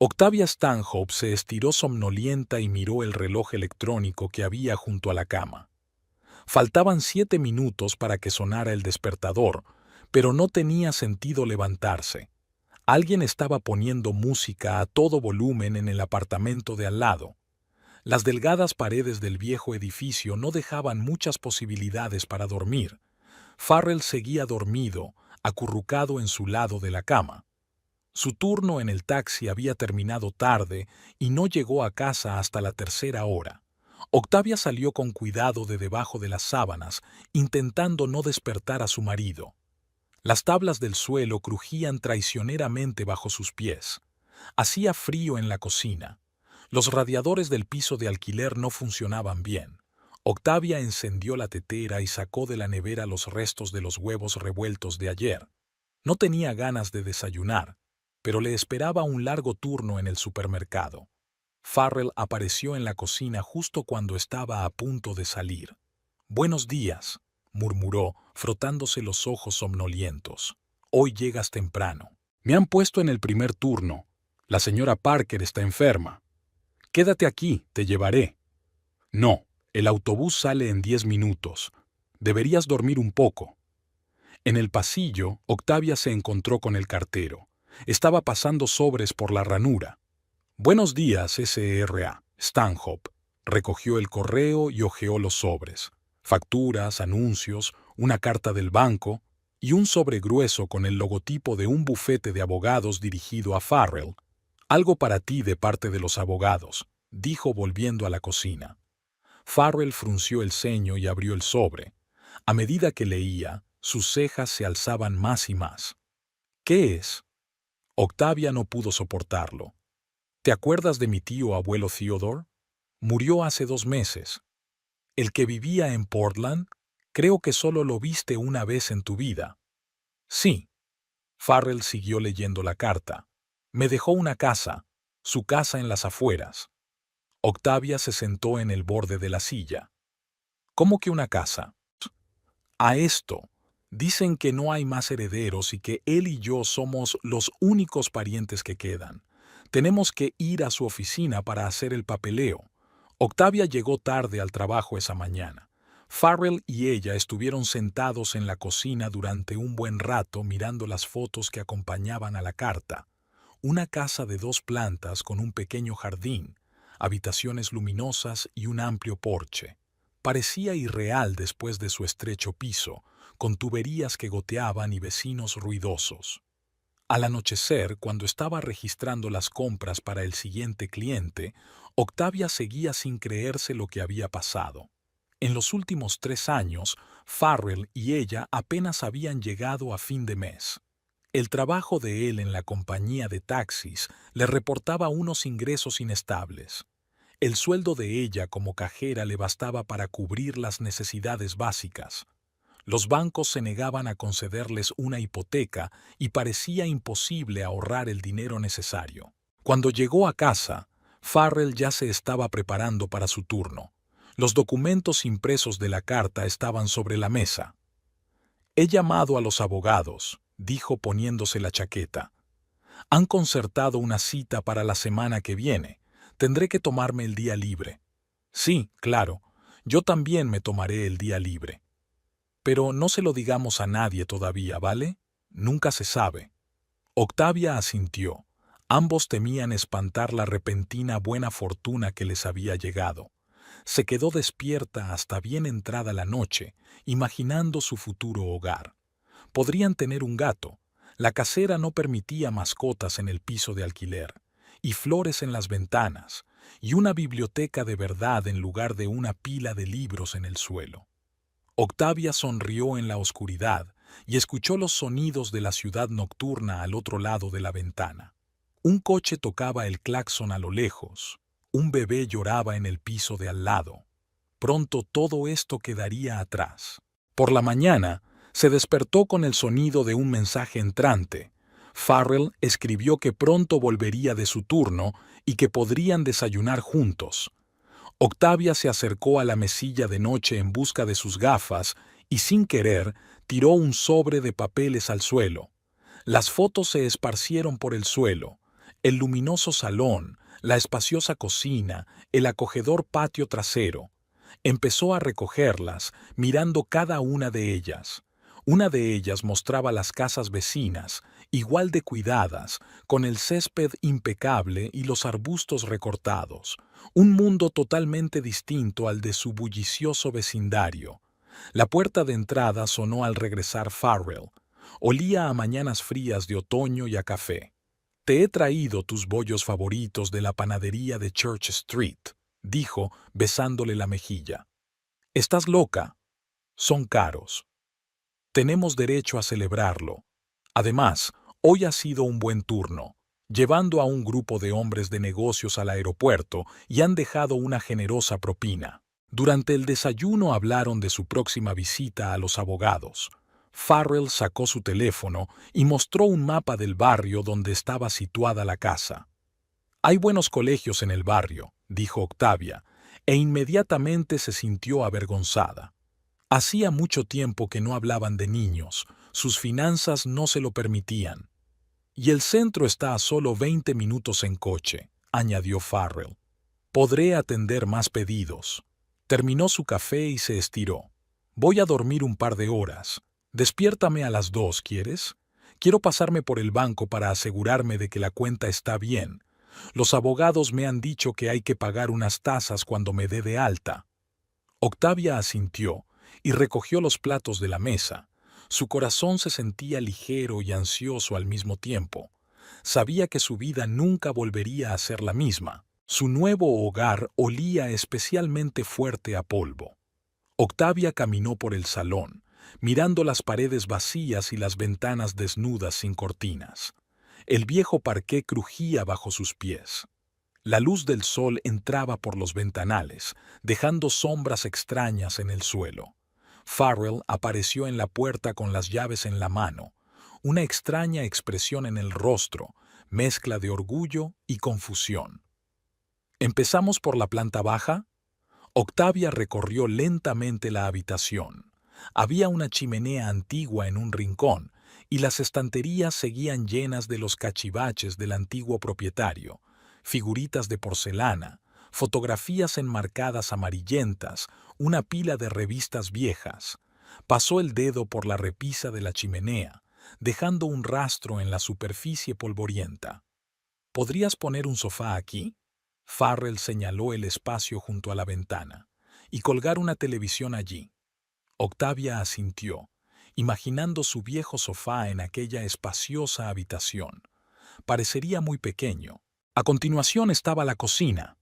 Octavia Stanhope se estiró somnolienta y miró el reloj electrónico que había junto a la cama. Faltaban 7 minutos para que sonara el despertador, pero no tenía sentido levantarse. Alguien estaba poniendo música a todo volumen en el apartamento de al lado. Las delgadas paredes del viejo edificio no dejaban muchas posibilidades para dormir. Farrell seguía dormido, acurrucado en su lado de la cama. Su turno en el taxi había terminado tarde y no llegó a casa hasta la tercera hora. Octavia salió con cuidado de debajo de las sábanas, intentando no despertar a su marido. Las tablas del suelo crujían traicioneramente bajo sus pies. Hacía frío en la cocina. Los radiadores del piso de alquiler no funcionaban bien. Octavia encendió la tetera y sacó de la nevera los restos de los huevos revueltos de ayer. No tenía ganas de desayunar, pero le esperaba un largo turno en el supermercado. Farrell apareció en la cocina justo cuando estaba a punto de salir. «Buenos días», murmuró, frotándose los ojos somnolientos. «Hoy llegas temprano. Me han puesto en el primer turno. La señora Parker está enferma. Quédate aquí, te llevaré». «No, el autobús sale en 10 minutos. Deberías dormir un poco». En el pasillo, Octavia se encontró con el cartero. Estaba pasando sobres por la ranura. «Buenos días, S.R.A. Stanhope». Recogió el correo y hojeó los sobres. Facturas, anuncios, una carta del banco y un sobre grueso con el logotipo de un bufete de abogados dirigido a Farrell. «Algo para ti de parte de los abogados», dijo volviendo a la cocina. Farrell frunció el ceño y abrió el sobre. A medida que leía, sus cejas se alzaban más y más. «¿Qué es?» Octavia no pudo soportarlo. «¿Te acuerdas de mi tío abuelo Theodore? Murió hace 2 meses. ¿El que vivía en Portland? Creo que solo lo viste una vez en tu vida». «Sí». Farrell siguió leyendo la carta. «Me dejó una casa, su casa en las afueras». Octavia se sentó en el borde de la silla. «¿Cómo que una casa?» «A esto. Dicen que no hay más herederos y que él y yo somos los únicos parientes que quedan. Tenemos que ir a su oficina para hacer el papeleo». Octavia llegó tarde al trabajo esa mañana. Farrell y ella estuvieron sentados en la cocina durante un buen rato mirando las fotos que acompañaban a la carta. Una casa de 2 plantas con un pequeño jardín, habitaciones luminosas y un amplio porche. Parecía irreal después de su estrecho piso, con tuberías que goteaban y vecinos ruidosos. Al anochecer, cuando estaba registrando las compras para el siguiente cliente, Octavia seguía sin creerse lo que había pasado. En los últimos 3 años, Farrell y ella apenas habían llegado a fin de mes. El trabajo de él en la compañía de taxis le reportaba unos ingresos inestables. El sueldo de ella como cajera le bastaba para cubrir las necesidades básicas. Los bancos se negaban a concederles una hipoteca y parecía imposible ahorrar el dinero necesario. Cuando llegó a casa, Farrell ya se estaba preparando para su turno. Los documentos impresos de la carta estaban sobre la mesa. «He llamado a los abogados», dijo poniéndose la chaqueta. «Han concertado una cita para la semana que viene. Tendré que tomarme el día libre». «Sí, claro. Yo también me tomaré el día libre. Pero no se lo digamos a nadie todavía, ¿vale? Nunca se sabe». Octavia asintió. Ambos temían espantar la repentina buena fortuna que les había llegado. Se quedó despierta hasta bien entrada la noche, imaginando su futuro hogar. Podrían tener un gato. La casera no permitía mascotas en el piso de alquiler, y flores en las ventanas, y una biblioteca de verdad en lugar de una pila de libros en el suelo. Octavia sonrió en la oscuridad y escuchó los sonidos de la ciudad nocturna al otro lado de la ventana. Un coche tocaba el claxon a lo lejos. Un bebé lloraba en el piso de al lado. Pronto todo esto quedaría atrás. Por la mañana, se despertó con el sonido de un mensaje entrante. Farrell escribió que pronto volvería de su turno y que podrían desayunar juntos. Octavia se acercó a la mesilla de noche en busca de sus gafas y, sin querer, tiró un sobre de papeles al suelo. Las fotos se esparcieron por el suelo. El luminoso salón, la espaciosa cocina, el acogedor patio trasero. Empezó a recogerlas, mirando cada una de ellas. Una de ellas mostraba las casas vecinas, igual de cuidadas, con el césped impecable y los arbustos recortados. Un mundo totalmente distinto al de su bullicioso vecindario. La puerta de entrada sonó al regresar Farrell. Olía a mañanas frías de otoño y a café. «Te he traído tus bollos favoritos de la panadería de Church Street», dijo, besándole la mejilla. «¿Estás loca? Son caros. Tenemos derecho a celebrarlo. Además, hoy ha sido un buen turno, llevando a un grupo de hombres de negocios al aeropuerto y han dejado una generosa propina». Durante el desayuno hablaron de su próxima visita a los abogados. Farrell sacó su teléfono y mostró un mapa del barrio donde estaba situada la casa. «Hay buenos colegios en el barrio», dijo Octavia, e inmediatamente se sintió avergonzada. Hacía mucho tiempo que no hablaban de niños, sus finanzas no se lo permitían. «Y el centro está a solo 20 minutos en coche», añadió Farrell. «Podré atender más pedidos». Terminó su café y se estiró. «Voy a dormir un par de horas. Despiértame a las 2, ¿quieres? Quiero pasarme por el banco para asegurarme de que la cuenta está bien. Los abogados me han dicho que hay que pagar unas tasas cuando me dé de alta». Octavia asintió y recogió los platos de la mesa. Su corazón se sentía ligero y ansioso al mismo tiempo. Sabía que su vida nunca volvería a ser la misma. Su nuevo hogar olía especialmente fuerte a polvo. Octavia caminó por el salón, mirando las paredes vacías y las ventanas desnudas sin cortinas. El viejo parqué crujía bajo sus pies. La luz del sol entraba por los ventanales, dejando sombras extrañas en el suelo. Farrell apareció en la puerta con las llaves en la mano, una extraña expresión en el rostro, mezcla de orgullo y confusión. «¿Empezamos por la planta baja?» Octavia recorrió lentamente la habitación. Había una chimenea antigua en un rincón, y las estanterías seguían llenas de los cachivaches del antiguo propietario, figuritas de porcelana, fotografías enmarcadas amarillentas, una pila de revistas viejas. Pasó el dedo por la repisa de la chimenea, dejando un rastro en la superficie polvorienta. «¿Podrías poner un sofá aquí?» Farrell señaló el espacio junto a la ventana. «Y colgar una televisión allí». Octavia asintió, imaginando su viejo sofá en aquella espaciosa habitación. Parecería muy pequeño. A continuación estaba la cocina,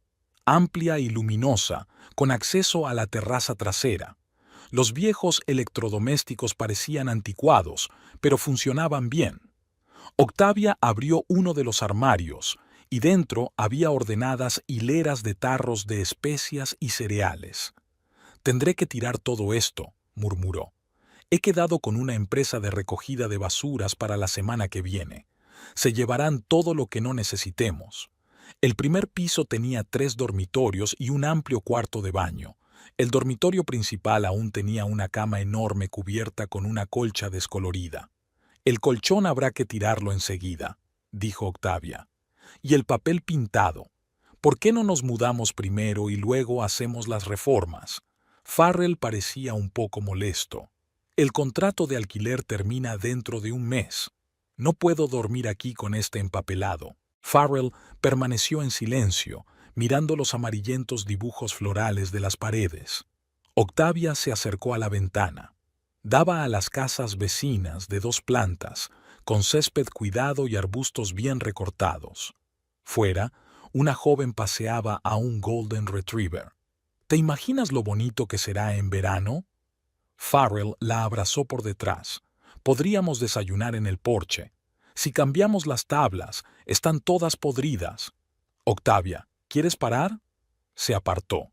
amplia y luminosa, con acceso a la terraza trasera. Los viejos electrodomésticos parecían anticuados, pero funcionaban bien. Octavia abrió uno de los armarios, y dentro había ordenadas hileras de tarros de especias y cereales. «Tendré que tirar todo esto», murmuró. «He quedado con una empresa de recogida de basuras para la semana que viene. Se llevarán todo lo que no necesitemos». El primer piso tenía 3 dormitorios y un amplio cuarto de baño. El dormitorio principal aún tenía una cama enorme cubierta con una colcha descolorida. «El colchón habrá que tirarlo enseguida», dijo Octavia. «Y el papel pintado. ¿Por qué no nos mudamos primero y luego hacemos las reformas?» Farrell parecía un poco molesto. «El contrato de alquiler termina dentro de un mes. No puedo dormir aquí con este empapelado». Farrell permaneció en silencio, mirando los amarillentos dibujos florales de las paredes. Octavia se acercó a la ventana. Daba a las casas vecinas de 2 plantas, con césped cuidado y arbustos bien recortados. Fuera, una joven paseaba a un Golden Retriever. «¿Te imaginas lo bonito que será en verano?» Farrell la abrazó por detrás. «Podríamos desayunar en el porche. Si cambiamos las tablas, están todas podridas». «Octavia, ¿quieres parar?» Se apartó.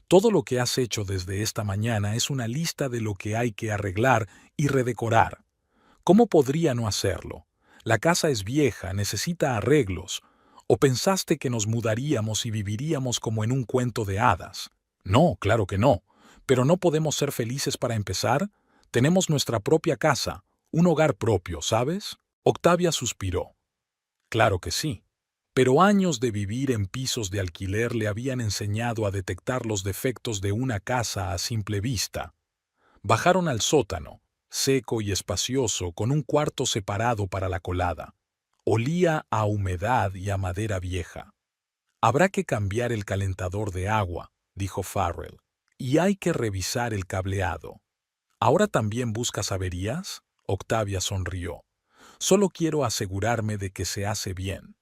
«Todo lo que has hecho desde esta mañana es una lista de lo que hay que arreglar y redecorar. ¿Cómo podría no hacerlo? La casa es vieja, necesita arreglos. ¿O pensaste que nos mudaríamos y viviríamos como en un cuento de hadas? No, claro que no. Pero ¿no podemos ser felices para empezar? Tenemos nuestra propia casa, un hogar propio, ¿sabes?» Octavia suspiró. «Claro que sí. pero años de vivir en pisos de alquiler le habían enseñado a detectar los defectos de una casa a simple vista. Bajaron al sótano, seco y espacioso, con un cuarto separado para la colada. Olía a humedad y a madera vieja. Habrá que cambiar el calentador de agua, dijo Farrell, y hay que revisar el cableado. ¿Ahora también buscas averías? Octavia sonrió. Solo quiero asegurarme de que se hace bien.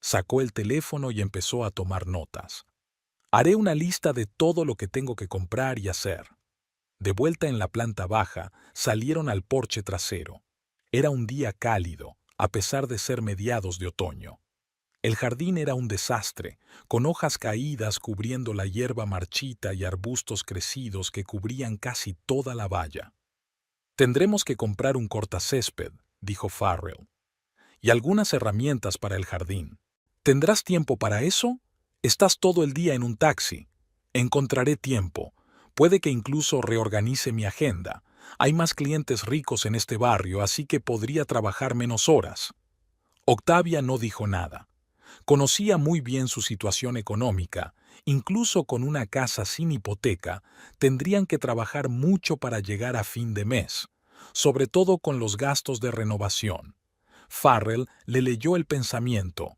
Sacó el teléfono y empezó a tomar notas. Haré una lista de todo lo que tengo que comprar y hacer. De vuelta en la planta baja, salieron al porche trasero. Era un día cálido, a pesar de ser mediados de otoño. El jardín era un desastre, con hojas caídas cubriendo la hierba marchita y arbustos crecidos que cubrían casi toda la valla. Tendremos que comprar un cortacésped, dijo Farrell, y algunas herramientas para el jardín. ¿Tendrás tiempo para eso? Estás todo el día en un taxi. Encontraré tiempo. Puede que incluso reorganice mi agenda. Hay más clientes ricos en este barrio, así que podría trabajar menos horas. Octavia no dijo nada. Conocía muy bien su situación económica. Incluso con una casa sin hipoteca, tendrían que trabajar mucho para llegar a fin de mes, sobre todo con los gastos de renovación. Farrell le leyó el pensamiento.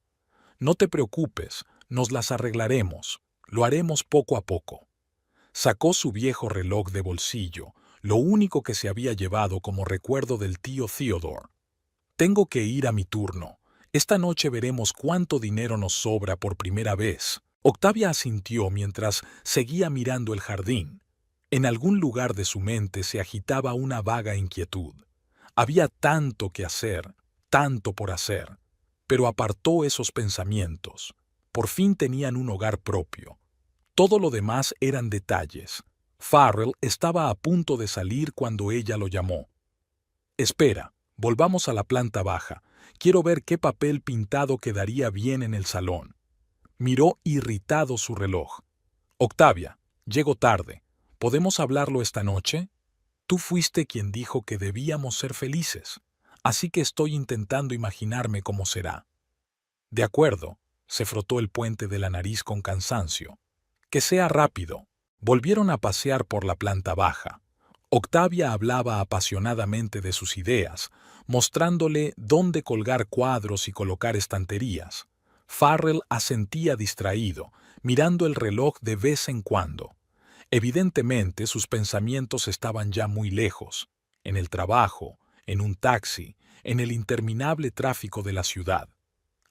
No te preocupes, nos las arreglaremos. Lo haremos poco a poco. Sacó su viejo reloj de bolsillo, lo único que se había llevado como recuerdo del tío Theodore. Tengo que ir a mi turno. Esta noche veremos cuánto dinero nos sobra por primera vez. Octavia asintió mientras seguía mirando el jardín. En algún lugar de su mente se agitaba una vaga inquietud. Había tanto que hacer, tanto por hacer, pero apartó esos pensamientos. Por fin tenían un hogar propio. Todo lo demás eran detalles. Farrell estaba a punto de salir cuando ella lo llamó. Espera, volvamos a la planta baja. Quiero ver qué papel pintado quedaría bien en el salón. Miró irritado su reloj. Octavia, llego tarde. ¿Podemos hablarlo esta noche? Tú fuiste quien dijo que debíamos ser felices, así que estoy intentando imaginarme cómo será. De acuerdo, se frotó el puente de la nariz con cansancio. Que sea rápido. Volvieron a pasear por la planta baja. Octavia hablaba apasionadamente de sus ideas, mostrándole dónde colgar cuadros y colocar estanterías. Farrell asentía distraído, mirando el reloj de vez en cuando. Evidentemente sus pensamientos estaban ya muy lejos, en el trabajo, en un taxi, en el interminable tráfico de la ciudad.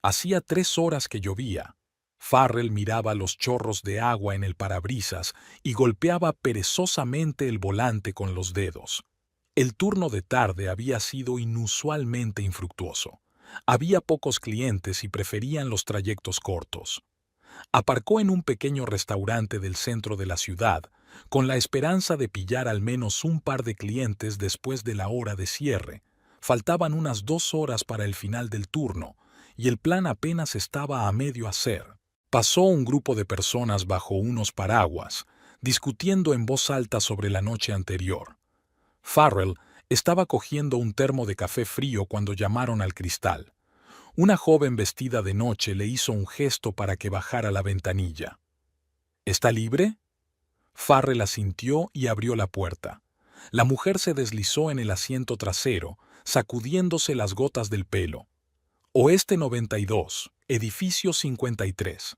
Hacía 3 horas que llovía. Farrell miraba los chorros de agua en el parabrisas y golpeaba perezosamente el volante con los dedos. El turno de tarde había sido inusualmente infructuoso. Había pocos clientes y preferían los trayectos cortos. Aparcó en un pequeño restaurante del centro de la ciudad, con la esperanza de pillar al menos un par de clientes después de la hora de cierre. Faltaban unas 2 horas para el final del turno, y el plan apenas estaba a medio hacer. Pasó un grupo de personas bajo unos paraguas, discutiendo en voz alta sobre la noche anterior. Farrell estaba cogiendo un termo de café frío cuando llamaron al cristal. Una joven vestida de noche le hizo un gesto para que bajara la ventanilla. ¿Está libre? Farrell asintió y abrió la puerta. La mujer se deslizó en el asiento trasero, sacudiéndose las gotas del pelo. Oeste 92, edificio 53.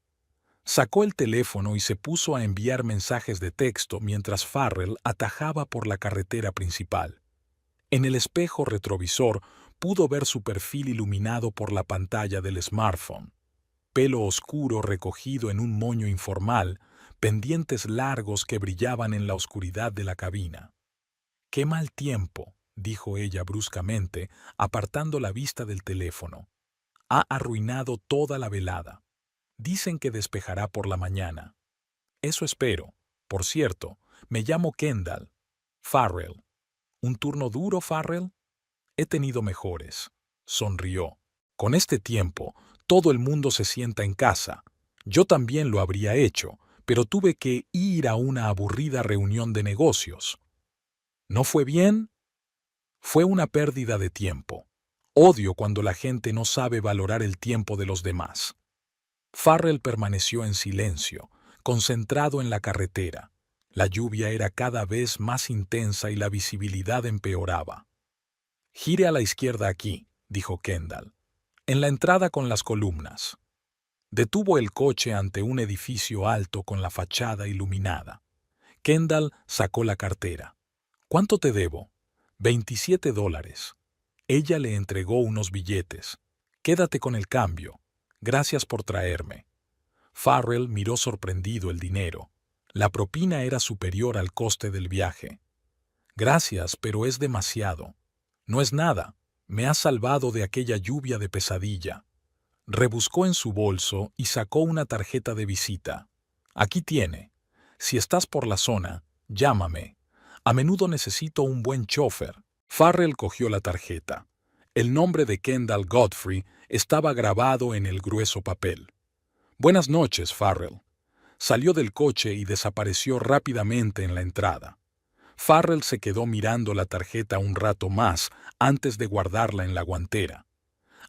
Sacó el teléfono y se puso a enviar mensajes de texto mientras Farrell atajaba por la carretera principal. En el espejo retrovisor pudo ver su perfil iluminado por la pantalla del smartphone. Pelo oscuro recogido en un moño informal, pendientes largos que brillaban en la oscuridad de la cabina. «Qué mal tiempo», dijo ella bruscamente, apartando la vista del teléfono. «Ha arruinado toda la velada. Dicen que despejará por la mañana. Eso espero. Por cierto, me llamo Kendall. Farrell. ¿Un turno duro, Farrell?» «He tenido mejores», sonrió. «Con este tiempo, todo el mundo se sienta en casa. Yo también lo habría hecho, pero tuve que ir a una aburrida reunión de negocios». «¿No fue bien?» «Fue una pérdida de tiempo. Odio cuando la gente no sabe valorar el tiempo de los demás». Farrell permaneció en silencio, concentrado en la carretera. La lluvia era cada vez más intensa y la visibilidad empeoraba. «Gire a la izquierda aquí», dijo Kendall. «En la entrada con las columnas». Detuvo el coche ante un edificio alto con la fachada iluminada. Kendall sacó la cartera. «¿Cuánto te debo?» $27. Ella le entregó unos billetes. «Quédate con el cambio. Gracias por traerme». Farrell miró sorprendido el dinero. La propina era superior al coste del viaje. «Gracias, pero es demasiado». «No es nada. Me has salvado de aquella lluvia de pesadilla». Rebuscó en su bolso y sacó una tarjeta de visita. «Aquí tiene. Si estás por la zona, llámame. A menudo necesito un buen chofer». Farrell cogió la tarjeta. El nombre de Kendall Godfrey estaba grabado en el grueso papel. «Buenas noches, Farrell». Salió del coche y desapareció rápidamente en la entrada. Farrell se quedó mirando la tarjeta un rato más antes de guardarla en la guantera.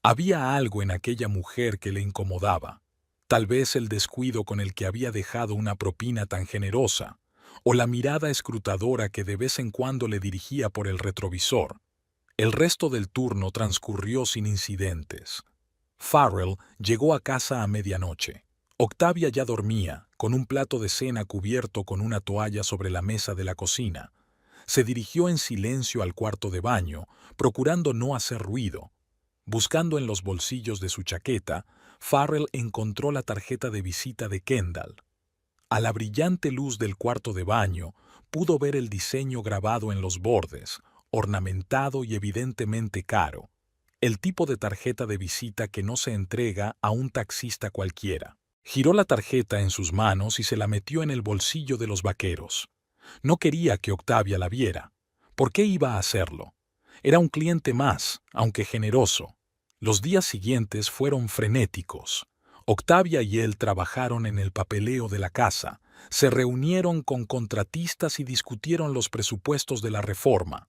Había algo en aquella mujer que le incomodaba. Tal vez el descuido con el que había dejado una propina tan generosa, o la mirada escrutadora que de vez en cuando le dirigía por el retrovisor. El resto del turno transcurrió sin incidentes. Farrell llegó a casa a medianoche. Octavia ya dormía, con un plato de cena cubierto con una toalla sobre la mesa de la cocina. Se dirigió en silencio al cuarto de baño, procurando no hacer ruido. Buscando en los bolsillos de su chaqueta, Farrell encontró la tarjeta de visita de Kendall. A la brillante luz del cuarto de baño, pudo ver el diseño grabado en los bordes, ornamentado y evidentemente caro. El tipo de tarjeta de visita que no se entrega a un taxista cualquiera. Giró la tarjeta en sus manos y se la metió en el bolsillo de los vaqueros. No quería que Octavia la viera. ¿Por qué iba a hacerlo? Era un cliente más, aunque generoso. Los días siguientes fueron frenéticos. Octavia y él trabajaron en el papeleo de la casa, se reunieron con contratistas y discutieron los presupuestos de la reforma.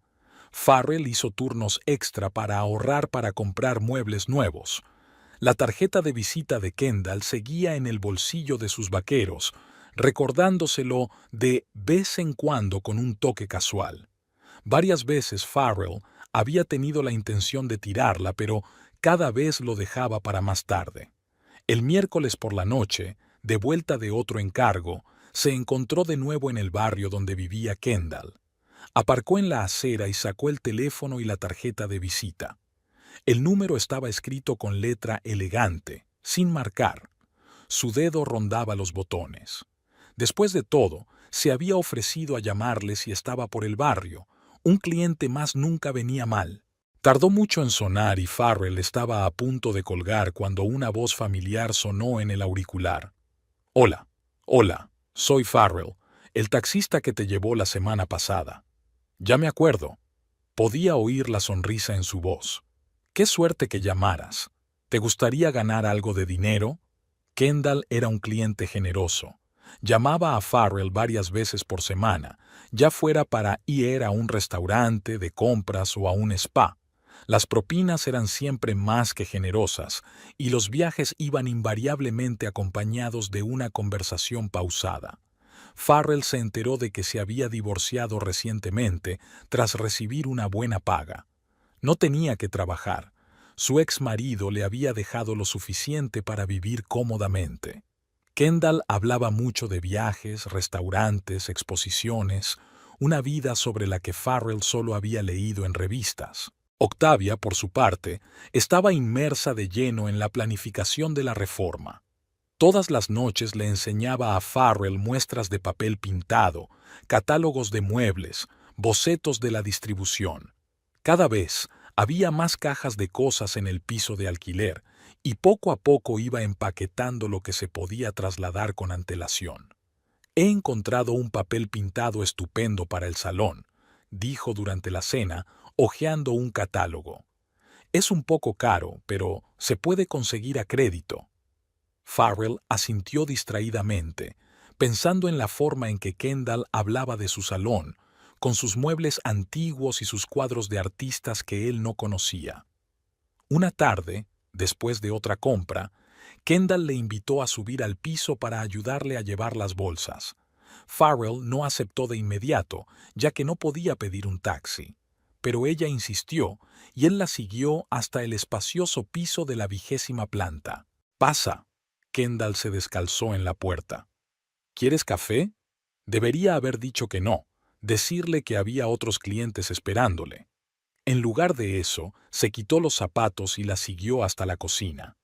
Farrell hizo turnos extra para ahorrar para comprar muebles nuevos. La tarjeta de visita de Kendall seguía en el bolsillo de sus vaqueros, recordándoselo de vez en cuando con un toque casual. Varias veces Farrell había tenido la intención de tirarla, pero cada vez lo dejaba para más tarde. El miércoles por la noche, de vuelta de otro encargo, se encontró de nuevo en el barrio donde vivía Kendall. Aparcó en la acera y sacó el teléfono y la tarjeta de visita. El número estaba escrito con letra elegante, sin marcar. Su dedo rondaba los botones. Después de todo, se había ofrecido a llamarle si estaba por el barrio. Un cliente más nunca venía mal. Tardó mucho en sonar y Farrell estaba a punto de colgar cuando una voz familiar sonó en el auricular. «Hola, hola, soy Farrell, el taxista que te llevó la semana pasada». «Ya me acuerdo». Podía oír la sonrisa en su voz. «Qué suerte que llamaras. ¿Te gustaría ganar algo de dinero?» Kendall era un cliente generoso. Llamaba a Farrell varias veces por semana, ya fuera para ir a un restaurante, de compras o a un spa. Las propinas eran siempre más que generosas, y los viajes iban invariablemente acompañados de una conversación pausada. Farrell se enteró de que se había divorciado recientemente tras recibir una buena paga. No tenía que trabajar. Su ex marido le había dejado lo suficiente para vivir cómodamente. Kendall hablaba mucho de viajes, restaurantes, exposiciones, una vida sobre la que Farrell solo había leído en revistas. Octavia, por su parte, estaba inmersa de lleno en la planificación de la reforma. Todas las noches le enseñaba a Farrell muestras de papel pintado, catálogos de muebles, bocetos de la distribución. Cada vez había más cajas de cosas en el piso de alquiler, y poco a poco iba empaquetando lo que se podía trasladar con antelación. «He encontrado un papel pintado estupendo para el salón», dijo durante la cena, hojeando un catálogo. «Es un poco caro, pero se puede conseguir a crédito». Farrell asintió distraídamente, pensando en la forma en que Kendall hablaba de su salón, con sus muebles antiguos y sus cuadros de artistas que él no conocía. Una tarde, después de otra compra, Kendall le invitó a subir al piso para ayudarle a llevar las bolsas. Farrell no aceptó de inmediato, ya que no podía pedir un taxi. Pero ella insistió, y él la siguió hasta el espacioso piso de la 20ª planta. «Pasa». Kendall se descalzó en la puerta. «¿Quieres café?» Debería haber dicho que no, decirle que había otros clientes esperándole. En lugar de eso, se quitó los zapatos y la siguió hasta la cocina.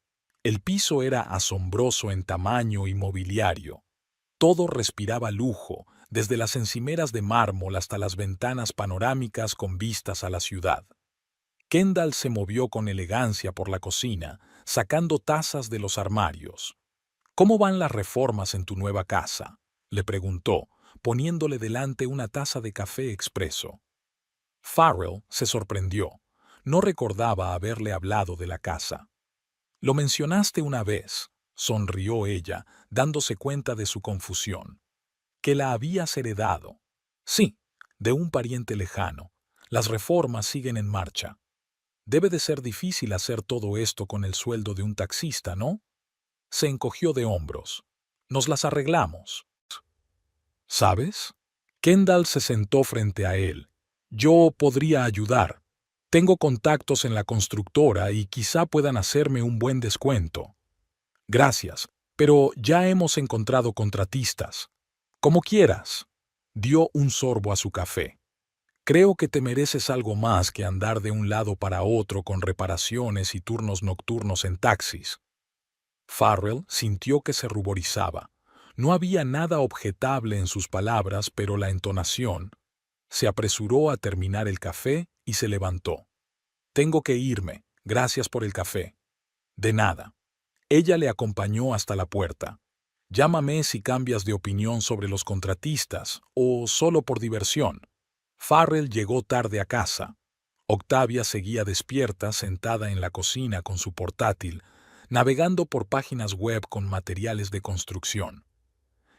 El piso era asombroso en tamaño y mobiliario. Todo respiraba lujo, desde las encimeras de mármol hasta las ventanas panorámicas con vistas a la ciudad. Kendall se movió con elegancia por la cocina, sacando tazas de los armarios. «¿Cómo van las reformas en tu nueva casa?», le preguntó, poniéndole delante una taza de café expreso. Farrell se sorprendió. No recordaba haberle hablado de la casa. «Lo mencionaste una vez», sonrió ella, dándose cuenta de su confusión. «¿Que la habías heredado?» «Sí, de un pariente lejano. Las reformas siguen en marcha. Debe de ser difícil hacer todo esto con el sueldo de un taxista, ¿no?». Se encogió de hombros. «Nos las arreglamos». «¿Sabes?». Kendall se sentó frente a él. «Yo podría ayudar. Tengo contactos en la constructora y quizá puedan hacerme un buen descuento». «Gracias, pero ya hemos encontrado contratistas». «Como quieras». Dio un sorbo a su café. «Creo que te mereces algo más que andar de un lado para otro con reparaciones y turnos nocturnos en taxis». Farrell sintió que se ruborizaba. No había nada objetable en sus palabras, pero la entonación. Se apresuró a terminar el café y se levantó. «Tengo que irme. Gracias por el café». «De nada». Ella le acompañó hasta la puerta. «Llámame si cambias de opinión sobre los contratistas, o solo por diversión». Farrell llegó tarde a casa. Octavia seguía despierta, sentada en la cocina con su portátil, navegando por páginas web con materiales de construcción.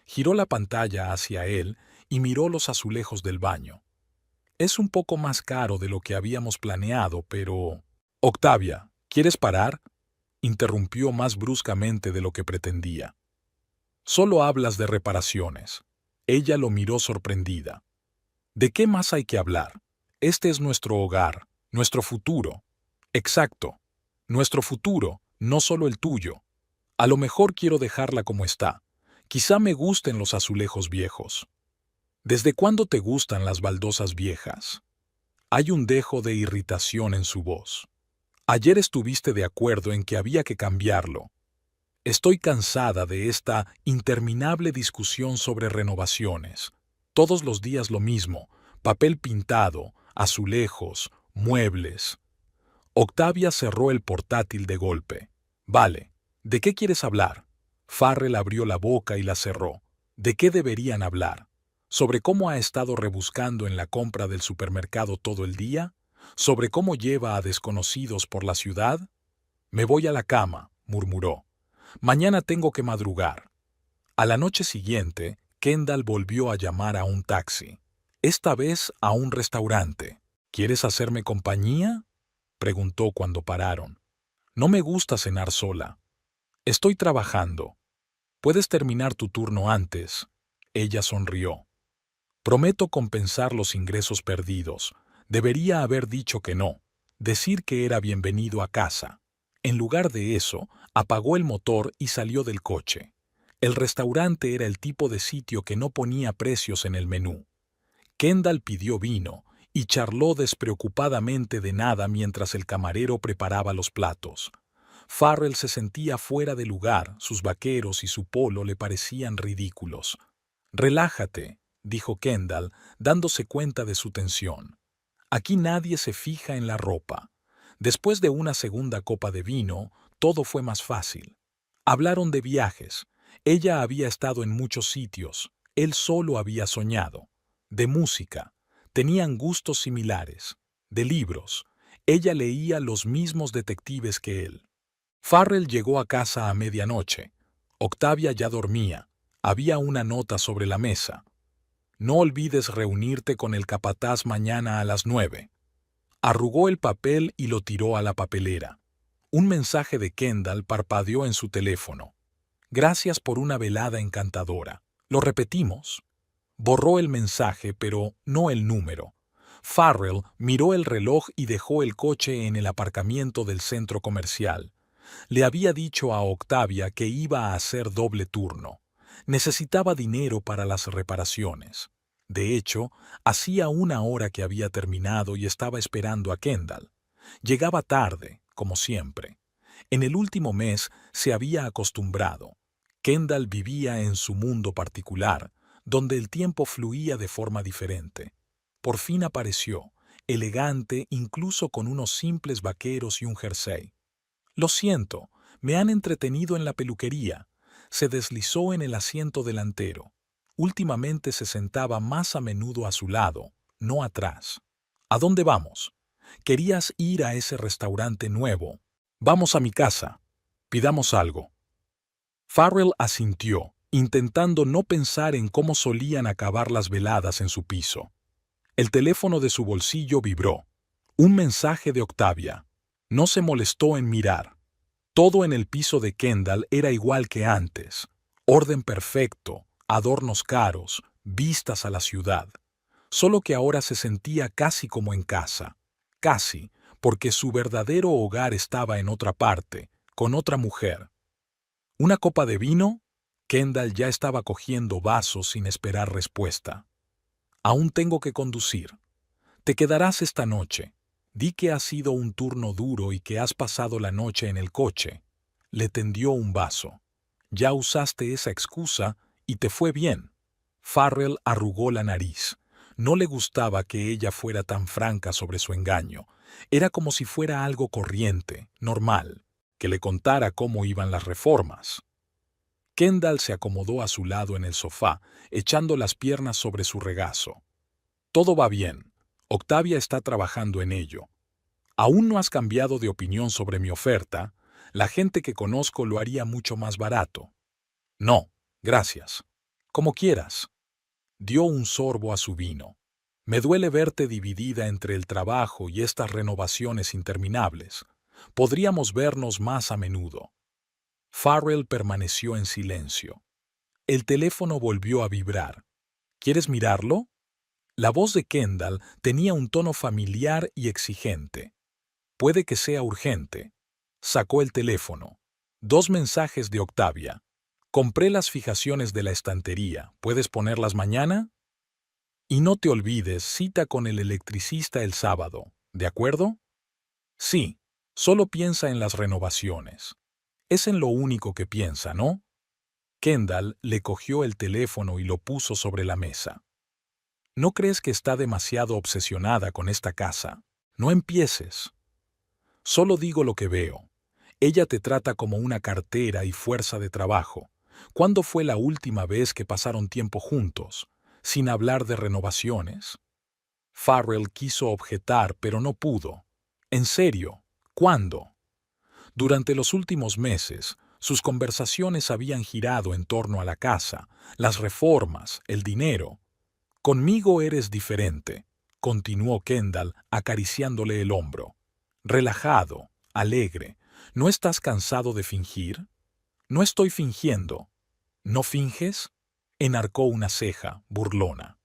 Giró la pantalla hacia él y miró los azulejos del baño. «Es un poco más caro de lo que habíamos planeado, pero...». «Octavia, ¿quieres parar?», interrumpió más bruscamente de lo que pretendía. «Solo hablas de reparaciones». Ella lo miró sorprendida. «¿De qué más hay que hablar? Este es nuestro hogar, nuestro futuro». «Exacto. Nuestro futuro, no solo el tuyo. A lo mejor quiero dejarla como está. Quizá me gusten los azulejos viejos». «¿Desde cuándo te gustan las baldosas viejas?». Hay un dejo de irritación en su voz. «Ayer estuviste de acuerdo en que había que cambiarlo». «Estoy cansada de esta interminable discusión sobre renovaciones. Todos los días lo mismo, papel pintado, azulejos, muebles». Octavia cerró el portátil de golpe. «Vale, ¿de qué quieres hablar?». Farrell abrió la boca y la cerró. ¿De qué deberían hablar? ¿Sobre cómo ha estado rebuscando en la compra del supermercado todo el día? ¿Sobre cómo lleva a desconocidos por la ciudad? «Me voy a la cama», murmuró. «Mañana tengo que madrugar». A la noche siguiente, Kendall volvió a llamar a un taxi. Esta vez a un restaurante. «¿Quieres hacerme compañía?», preguntó cuando pararon. «No me gusta cenar sola». «Estoy trabajando». «Puedes terminar tu turno antes». Ella sonrió. «Prometo compensar los ingresos perdidos». Debería haber dicho que no, decir que era bienvenido a casa. En lugar de eso, apagó el motor y salió del coche. El restaurante era el tipo de sitio que no ponía precios en el menú. Kendall pidió vino y charló despreocupadamente de nada mientras el camarero preparaba los platos. Farrell se sentía fuera de lugar, sus vaqueros y su polo le parecían ridículos. «Relájate», dijo Kendall, dándose cuenta de su tensión. «Aquí nadie se fija en la ropa». Después de una segunda copa de vino, todo fue más fácil. Hablaron de viajes. Ella había estado en muchos sitios, él solo había soñado. De música. Tenían gustos similares. De libros. Ella leía los mismos detectives que él. Farrell llegó a casa a medianoche. Octavia ya dormía. Había una nota sobre la mesa. «No olvides reunirte con el capataz mañana a las 9». Arrugó el papel y lo tiró a la papelera. Un mensaje de Kendall parpadeó en su teléfono. Gracias por una velada encantadora. Lo repetimos. Borró el mensaje, pero no el número. Farrell miró el reloj y dejó el coche en el aparcamiento del centro comercial. Le había dicho a Octavia que iba a hacer doble turno. Necesitaba dinero para las reparaciones. De hecho, hacía una hora que había terminado y estaba esperando a Kendall. Llegaba tarde, como siempre. En el último mes se había acostumbrado. Kendall vivía en su mundo particular, donde el tiempo fluía de forma diferente. Por fin apareció, elegante incluso con unos simples vaqueros y un jersey. Lo siento, me han entretenido en la peluquería. Se deslizó en el asiento delantero. Últimamente se sentaba más a menudo a su lado, no atrás. ¿A dónde vamos? Querías ir a ese restaurante nuevo. Vamos a mi casa. Pidamos algo. Farrell asintió, intentando no pensar en cómo solían acabar las veladas en su piso. El teléfono de su bolsillo vibró. Un mensaje de Octavia. No se molestó en mirar. Todo en el piso de Kendall era igual que antes. Orden perfecto, adornos caros, vistas a la ciudad. Solo que ahora se sentía casi como en casa. Casi, porque su verdadero hogar estaba en otra parte, con otra mujer. ¿Una copa de vino? Kendall ya estaba cogiendo vasos sin esperar respuesta. Aún tengo que conducir. Te quedarás esta noche. Di que ha sido un turno duro y que has pasado la noche en el coche. Le tendió un vaso. Ya usaste esa excusa y te fue bien. Farrell arrugó la nariz. No le gustaba que ella fuera tan franca sobre su engaño. Era como si fuera algo corriente, normal, que le contara cómo iban las reformas. Kendall se acomodó a su lado en el sofá, echando las piernas sobre su regazo. Todo va bien. Octavia está trabajando en ello. Aún no has cambiado de opinión sobre mi oferta. La gente que conozco lo haría mucho más barato. No, gracias. Como quieras. Dio un sorbo a su vino. Me duele verte dividida entre el trabajo y estas renovaciones interminables. Podríamos vernos más a menudo. Farrell permaneció en silencio. El teléfono volvió a vibrar. ¿Quieres mirarlo? La voz de Kendall tenía un tono familiar y exigente. Puede que sea urgente. Sacó el teléfono. 2 mensajes de Octavia. Compré las fijaciones de la estantería. ¿Puedes ponerlas mañana? Y no te olvides, cita con el electricista el sábado. ¿De acuerdo? Sí. Solo piensa en las renovaciones. Es en lo único que piensa, ¿no? Kendall le cogió el teléfono y lo puso sobre la mesa. ¿No crees que está demasiado obsesionada con esta casa? No empieces. Solo digo lo que veo. Ella te trata como una cartera y fuerza de trabajo. ¿Cuándo fue la última vez que pasaron tiempo juntos, sin hablar de renovaciones? Farrell quiso objetar, pero no pudo. En serio, ¿cuándo? Durante los últimos meses, sus conversaciones habían girado en torno a la casa, las reformas, el dinero. Conmigo eres diferente, continuó Kendall acariciándole el hombro. Relajado, alegre. ¿No estás cansado de fingir? No estoy fingiendo. ¿No finges? Enarcó una ceja, burlona.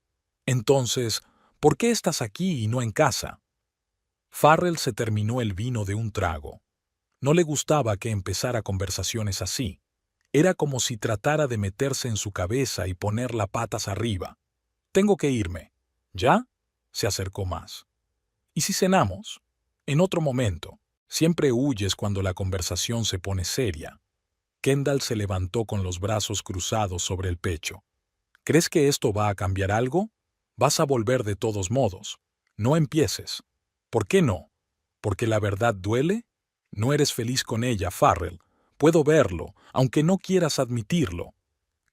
Entonces, ¿por qué estás aquí y no en casa? Farrell se terminó el vino de un trago. No le gustaba que empezara conversaciones así. Era como si tratara de meterse en su cabeza y ponerla patas arriba. Tengo que irme. ¿Ya? Se acercó más. ¿Y si cenamos? En otro momento. Siempre huyes cuando la conversación se pone seria. Kendall se levantó con los brazos cruzados sobre el pecho. ¿Crees que esto va a cambiar algo? Vas a volver de todos modos. No empieces. ¿Por qué no? ¿Porque la verdad duele? No eres feliz con ella, Farrell. Puedo verlo, aunque no quieras admitirlo.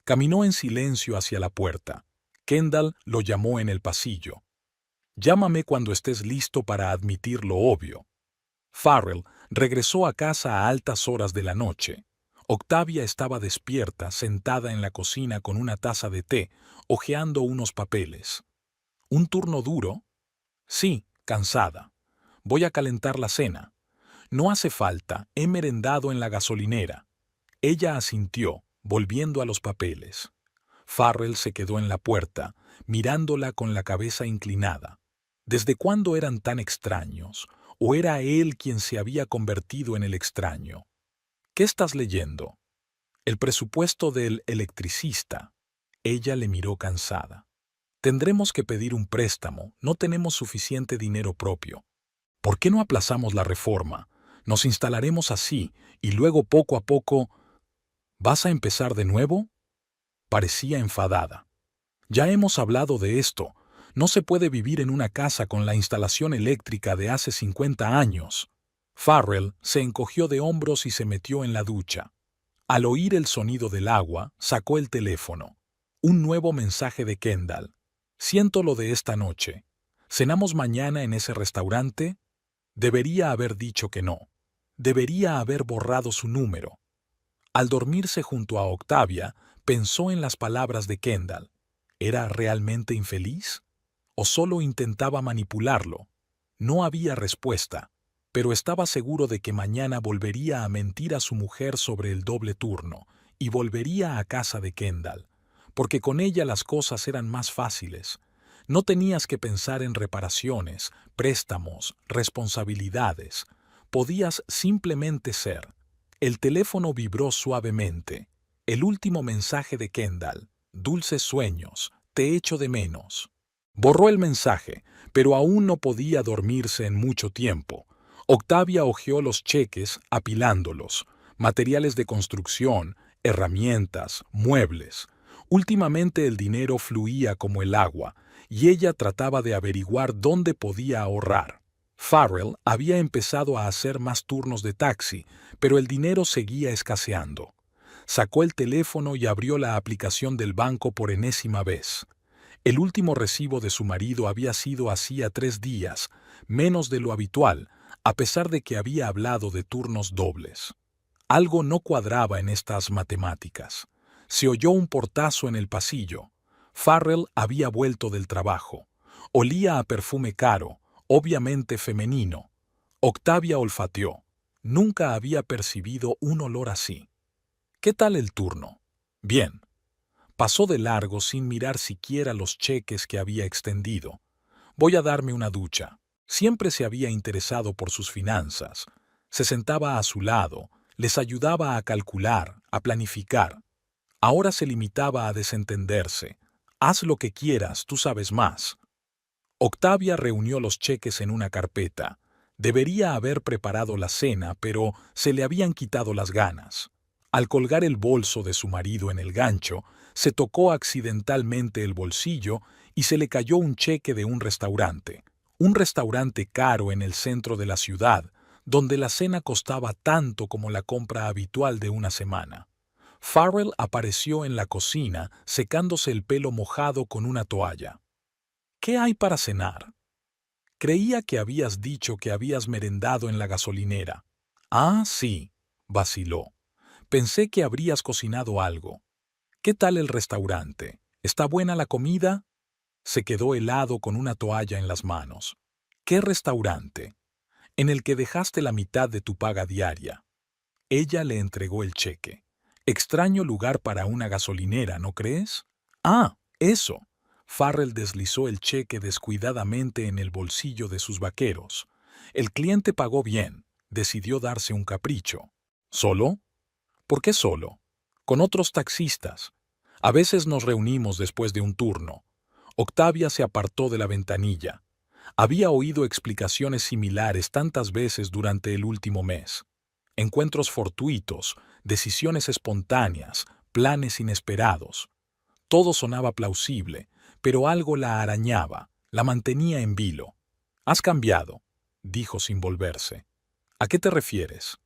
Caminó en silencio hacia la puerta. Kendall lo llamó en el pasillo. Llámame cuando estés listo para admitir lo obvio. Farrell regresó a casa a altas horas de la noche. Octavia estaba despierta, sentada en la cocina con una taza de té, hojeando unos papeles. ¿Un turno duro? Sí, cansada. Voy a calentar la cena. No hace falta, he merendado en la gasolinera. Ella asintió, volviendo a los papeles. Farrell se quedó en la puerta, mirándola con la cabeza inclinada. ¿Desde cuándo eran tan extraños? ¿O era él quien se había convertido en el extraño? ¿Qué estás leyendo? El presupuesto del electricista. Ella le miró cansada. Tendremos que pedir un préstamo, no tenemos suficiente dinero propio. ¿Por qué no aplazamos la reforma? Nos instalaremos así, y luego poco a poco... ¿Vas a empezar de nuevo? Parecía enfadada. Ya hemos hablado de esto. No se puede vivir en una casa con la instalación eléctrica de hace 50 años. Farrell se encogió de hombros y se metió en la ducha. Al oír el sonido del agua, sacó el teléfono. Un nuevo mensaje de Kendall. Siento lo de esta noche. ¿Cenamos mañana en ese restaurante? Debería haber dicho que no. Debería haber borrado su número. Al dormirse junto a Octavia, pensó en las palabras de Kendall. ¿Era realmente infeliz? ¿O solo intentaba manipularlo? No había respuesta, pero estaba seguro de que mañana volvería a mentir a su mujer sobre el doble turno y volvería a casa de Kendall, porque con ella las cosas eran más fáciles. No tenías que pensar en reparaciones, préstamos, responsabilidades. Podías simplemente ser. El teléfono vibró suavemente. El último mensaje de Kendall. Dulces sueños, te echo de menos. Borró el mensaje, pero aún no podía dormirse en mucho tiempo. Octavia hojeó los cheques, apilándolos. Materiales de construcción, herramientas, muebles. Últimamente el dinero fluía como el agua, y ella trataba de averiguar dónde podía ahorrar. Farrell había empezado a hacer más turnos de taxi, pero el dinero seguía escaseando. Sacó el teléfono y abrió la aplicación del banco por enésima vez. El último recibo de su marido había sido hacía 3 días, menos de lo habitual, a pesar de que había hablado de turnos dobles. Algo no cuadraba en estas matemáticas. Se oyó un portazo en el pasillo. Farrell había vuelto del trabajo. Olía a perfume caro, obviamente femenino. Octavia olfateó. Nunca había percibido un olor así. ¿Qué tal el turno? Bien. Pasó de largo sin mirar siquiera los cheques que había extendido. Voy a darme una ducha. Siempre se había interesado por sus finanzas. Se sentaba a su lado, les ayudaba a calcular, a planificar. Ahora se limitaba a desentenderse. Haz lo que quieras, tú sabes más. Octavia reunió los cheques en una carpeta. Debería haber preparado la cena, pero se le habían quitado las ganas. Al colgar el bolso de su marido en el gancho, se tocó accidentalmente el bolsillo y se le cayó un cheque de un restaurante caro en el centro de la ciudad, donde la cena costaba tanto como la compra habitual de una semana. Farrell apareció en la cocina secándose el pelo mojado con una toalla. ¿Qué hay para cenar? Creía que habías dicho que habías merendado en la gasolinera. Ah, sí, vaciló. Pensé que habrías cocinado algo. ¿Qué tal el restaurante? ¿Está buena la comida? Se quedó helado con una toalla en las manos. ¿Qué restaurante? En el que dejaste la mitad de tu paga diaria. Ella le entregó el cheque. Extraño lugar para una gasolinera, ¿no crees? Ah, eso. Farrell deslizó el cheque descuidadamente en el bolsillo de sus vaqueros. El cliente pagó bien. Decidió darse un capricho. ¿Solo? ¿Por qué solo? Con otros taxistas. A veces nos reunimos después de un turno. Octavia se apartó de la ventanilla. Había oído explicaciones similares tantas veces durante el último mes. Encuentros fortuitos, decisiones espontáneas, planes inesperados. Todo sonaba plausible, pero algo la arañaba, la mantenía en vilo. «Has cambiado», dijo sin volverse. «¿A qué te refieres?»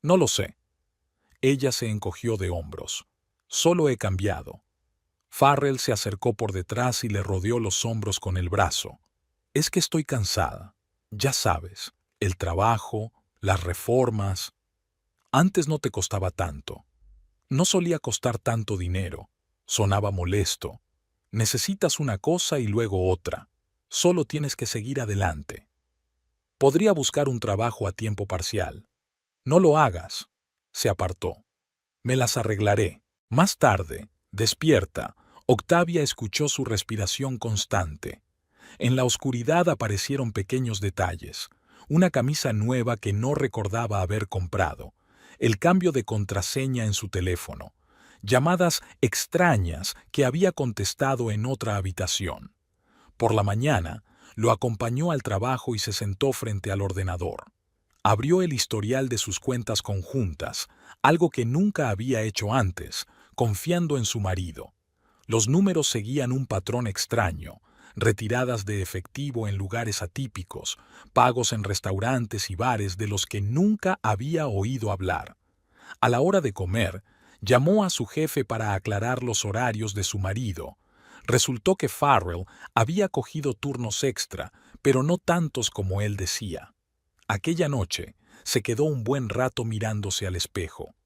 «No lo sé». Ella se encogió de hombros. «Solo he cambiado». Farrell se acercó por detrás y le rodeó los hombros con el brazo. «Es que estoy cansada. Ya sabes, el trabajo, las reformas. Antes no te costaba tanto. No solía costar tanto dinero. Sonaba molesto. Necesitas una cosa y luego otra. Solo tienes que seguir adelante. Podría buscar un trabajo a tiempo parcial. No lo hagas. Se apartó. Me las arreglaré. Más tarde, despierta, Octavia escuchó su respiración constante. En la oscuridad aparecieron pequeños detalles. Una camisa nueva que no recordaba haber comprado. El cambio de contraseña en su teléfono. Llamadas extrañas que había contestado en otra habitación. Por la mañana, lo acompañó al trabajo y se sentó frente al ordenador. Abrió el historial de sus cuentas conjuntas, algo que nunca había hecho antes, confiando en su marido. Los números seguían un patrón extraño: retiradas de efectivo en lugares atípicos, pagos en restaurantes y bares de los que nunca había oído hablar. A la hora de comer, llamó a su jefe para aclarar los horarios de su marido. Resultó que Farrell había cogido turnos extra, pero no tantos como él decía. Aquella noche se quedó un buen rato mirándose al espejo.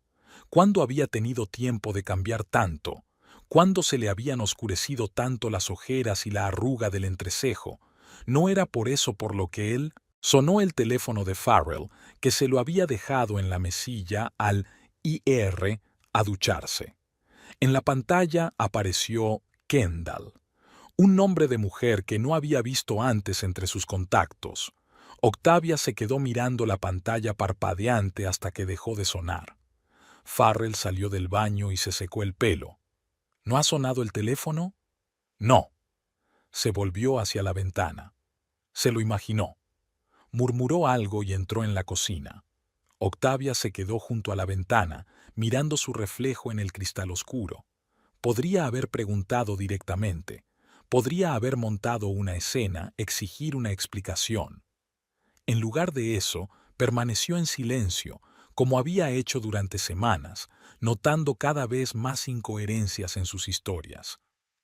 ¿Cuándo había tenido tiempo de cambiar tanto? ¿Cuándo se le habían oscurecido tanto las ojeras y la arruga del entrecejo? No era por eso por lo que él... Sonó el teléfono de Farrell, que se lo había dejado en la mesilla al ir a ducharse. En la pantalla apareció Kendall, un nombre de mujer que no había visto antes entre sus contactos. Octavia se quedó mirando la pantalla parpadeante hasta que dejó de sonar. Farrell salió del baño y se secó el pelo. ¿No ha sonado el teléfono? No. Se volvió hacia la ventana. Se lo imaginó. Murmuró algo y entró en la cocina. Octavia se quedó junto a la ventana, mirando su reflejo en el cristal oscuro. Podría haber preguntado directamente. Podría haber montado una escena, exigir una explicación. En lugar de eso, permaneció en silencio, como había hecho durante semanas, notando cada vez más incoherencias en sus historias.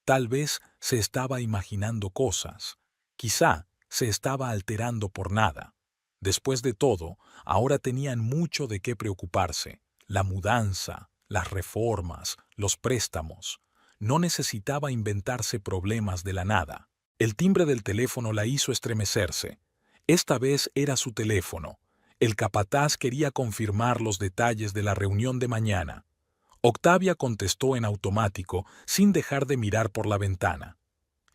Tal vez se estaba imaginando cosas. Quizá se estaba alterando por nada. Después de todo, ahora tenían mucho de qué preocuparse: la mudanza, las reformas, los préstamos. No necesitaba inventarse problemas de la nada. El timbre del teléfono la hizo estremecerse. Esta vez era su teléfono. El capataz quería confirmar los detalles de la reunión de mañana. Octavia contestó en automático, sin dejar de mirar por la ventana.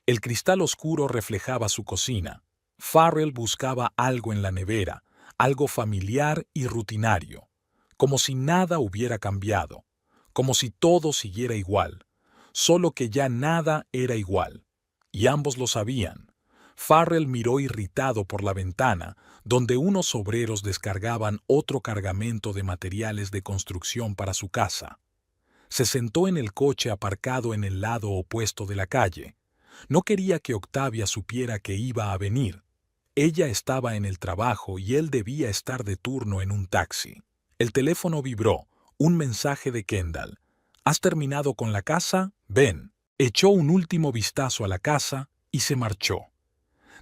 El cristal oscuro reflejaba su cocina. Farrell buscaba algo en la nevera, algo familiar y rutinario, como si nada hubiera cambiado, como si todo siguiera igual, solo que ya nada era igual, y ambos lo sabían. Farrell miró irritado por la ventana, donde unos obreros descargaban otro cargamento de materiales de construcción para su casa. Se sentó en el coche aparcado en el lado opuesto de la calle. No quería que Octavia supiera que iba a venir. Ella estaba en el trabajo y él debía estar de turno en un taxi. El teléfono vibró, un mensaje de Kendall. ¿Has terminado con la casa? Ven. Echó un último vistazo a la casa y se marchó.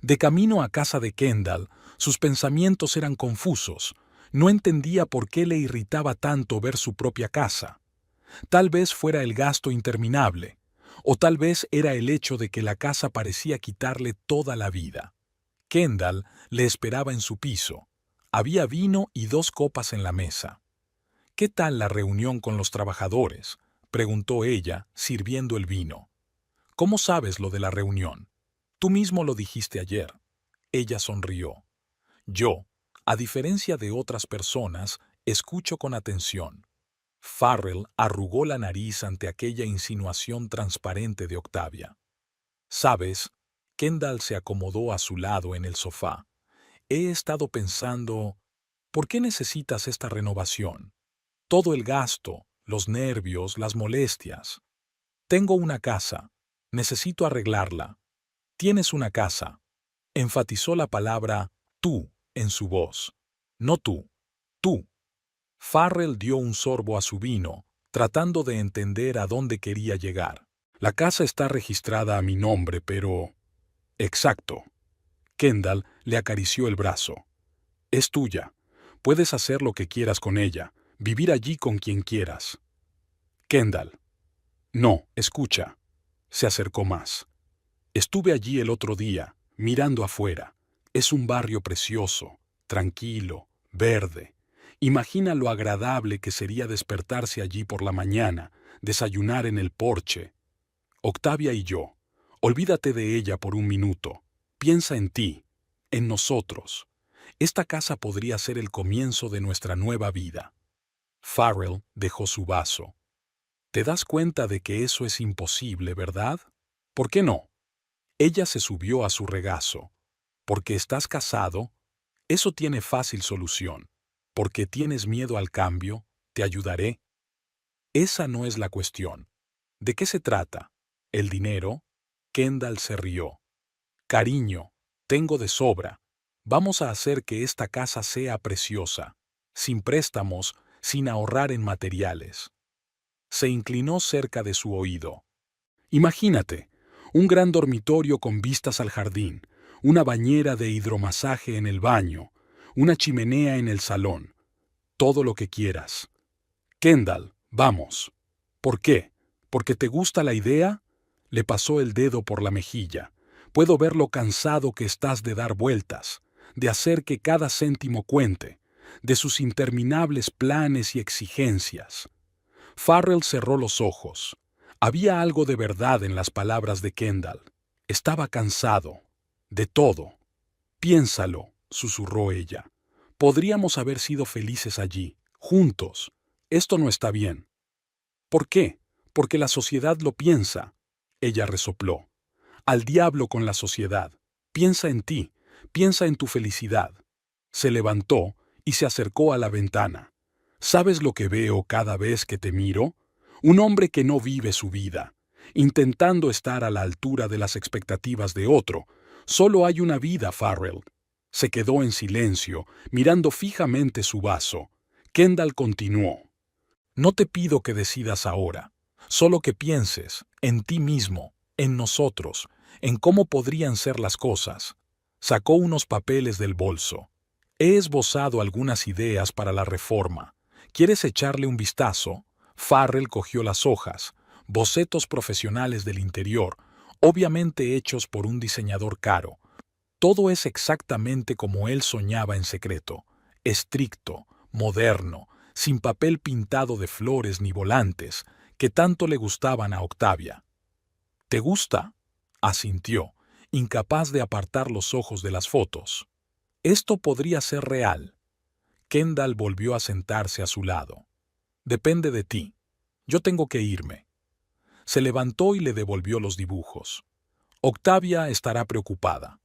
De camino a casa de Kendall, sus pensamientos eran confusos. No entendía por qué le irritaba tanto ver su propia casa. Tal vez fuera el gasto interminable, o tal vez era el hecho de que la casa parecía quitarle toda la vida. Kendall le esperaba en su piso. Había vino y 2 copas en la mesa. ¿Qué tal la reunión con los trabajadores?, preguntó ella, sirviendo el vino. ¿Cómo sabes lo de la reunión? Tú mismo lo dijiste ayer. Ella sonrió. Yo, a diferencia de otras personas, escucho con atención. Farrell arrugó la nariz ante aquella insinuación transparente de Octavia. ¿Sabes? Kendall se acomodó a su lado en el sofá. He estado pensando, ¿por qué necesitas esta renovación? Todo el gasto, los nervios, las molestias. Tengo una casa. Necesito arreglarla. Tienes una casa. Enfatizó la palabra tú en su voz. No tú. Tú. Farrell dio un sorbo a su vino, tratando de entender a dónde quería llegar. La casa está registrada a mi nombre, pero... Exacto. Kendall le acarició el brazo. Es tuya. Puedes hacer lo que quieras con ella, vivir allí con quien quieras. Kendall. No, escucha. Se acercó más. Estuve allí el otro día, mirando afuera. Es un barrio precioso, tranquilo, verde. Imagina lo agradable que sería despertarse allí por la mañana, desayunar en el porche. Octavia y yo. Olvídate de ella por un minuto. Piensa en ti, en nosotros. Esta casa podría ser el comienzo de nuestra nueva vida. Farrell dejó su vaso. ¿Te das cuenta de que eso es imposible, verdad? ¿Por qué no? Ella se subió a su regazo. ¿Porque estás casado? Eso tiene fácil solución. ¿Porque tienes miedo al cambio? Te ayudaré. Esa no es la cuestión. ¿De qué se trata? ¿El dinero? Kendall se rió. Cariño, tengo de sobra. Vamos a hacer que esta casa sea preciosa, sin préstamos, sin ahorrar en materiales. Se inclinó cerca de su oído. Imagínate, un gran dormitorio con vistas al jardín, una bañera de hidromasaje en el baño, una chimenea en el salón. Todo lo que quieras. Kendall, vamos. ¿Por qué? ¿Porque te gusta la idea? Le pasó el dedo por la mejilla. Puedo ver lo cansado que estás de dar vueltas, de hacer que cada céntimo cuente, de sus interminables planes y exigencias. Farrell cerró los ojos. Había algo de verdad en las palabras de Kendall. Estaba cansado. De todo. Piénsalo, susurró ella. Podríamos haber sido felices allí, juntos. Esto no está bien. ¿Por qué? Porque la sociedad lo piensa. Ella resopló. Al diablo con la sociedad. Piensa en ti, piensa en tu felicidad. Se levantó y se acercó a la ventana. ¿Sabes lo que veo cada vez que te miro? Un hombre que no vive su vida, intentando estar a la altura de las expectativas de otro. Solo hay una vida, Farrell. Se quedó en silencio, mirando fijamente su vaso. Kendall continuó. No te pido que decidas ahora, solo que pienses en ti mismo, en nosotros, en cómo podrían ser las cosas. Sacó unos papeles del bolso. He esbozado algunas ideas para la reforma. ¿Quieres echarle un vistazo? Farrell cogió las hojas, bocetos profesionales del interior, obviamente hechos por un diseñador caro. Todo es exactamente como él soñaba en secreto, estricto, moderno, sin papel pintado de flores ni volantes, que tanto le gustaban a Octavia. ¿Te gusta? Asintió, incapaz de apartar los ojos de las fotos. Esto podría ser real. Kendall volvió a sentarse a su lado. Depende de ti. Yo tengo que irme. Se levantó y le devolvió los dibujos. Octavia estará preocupada.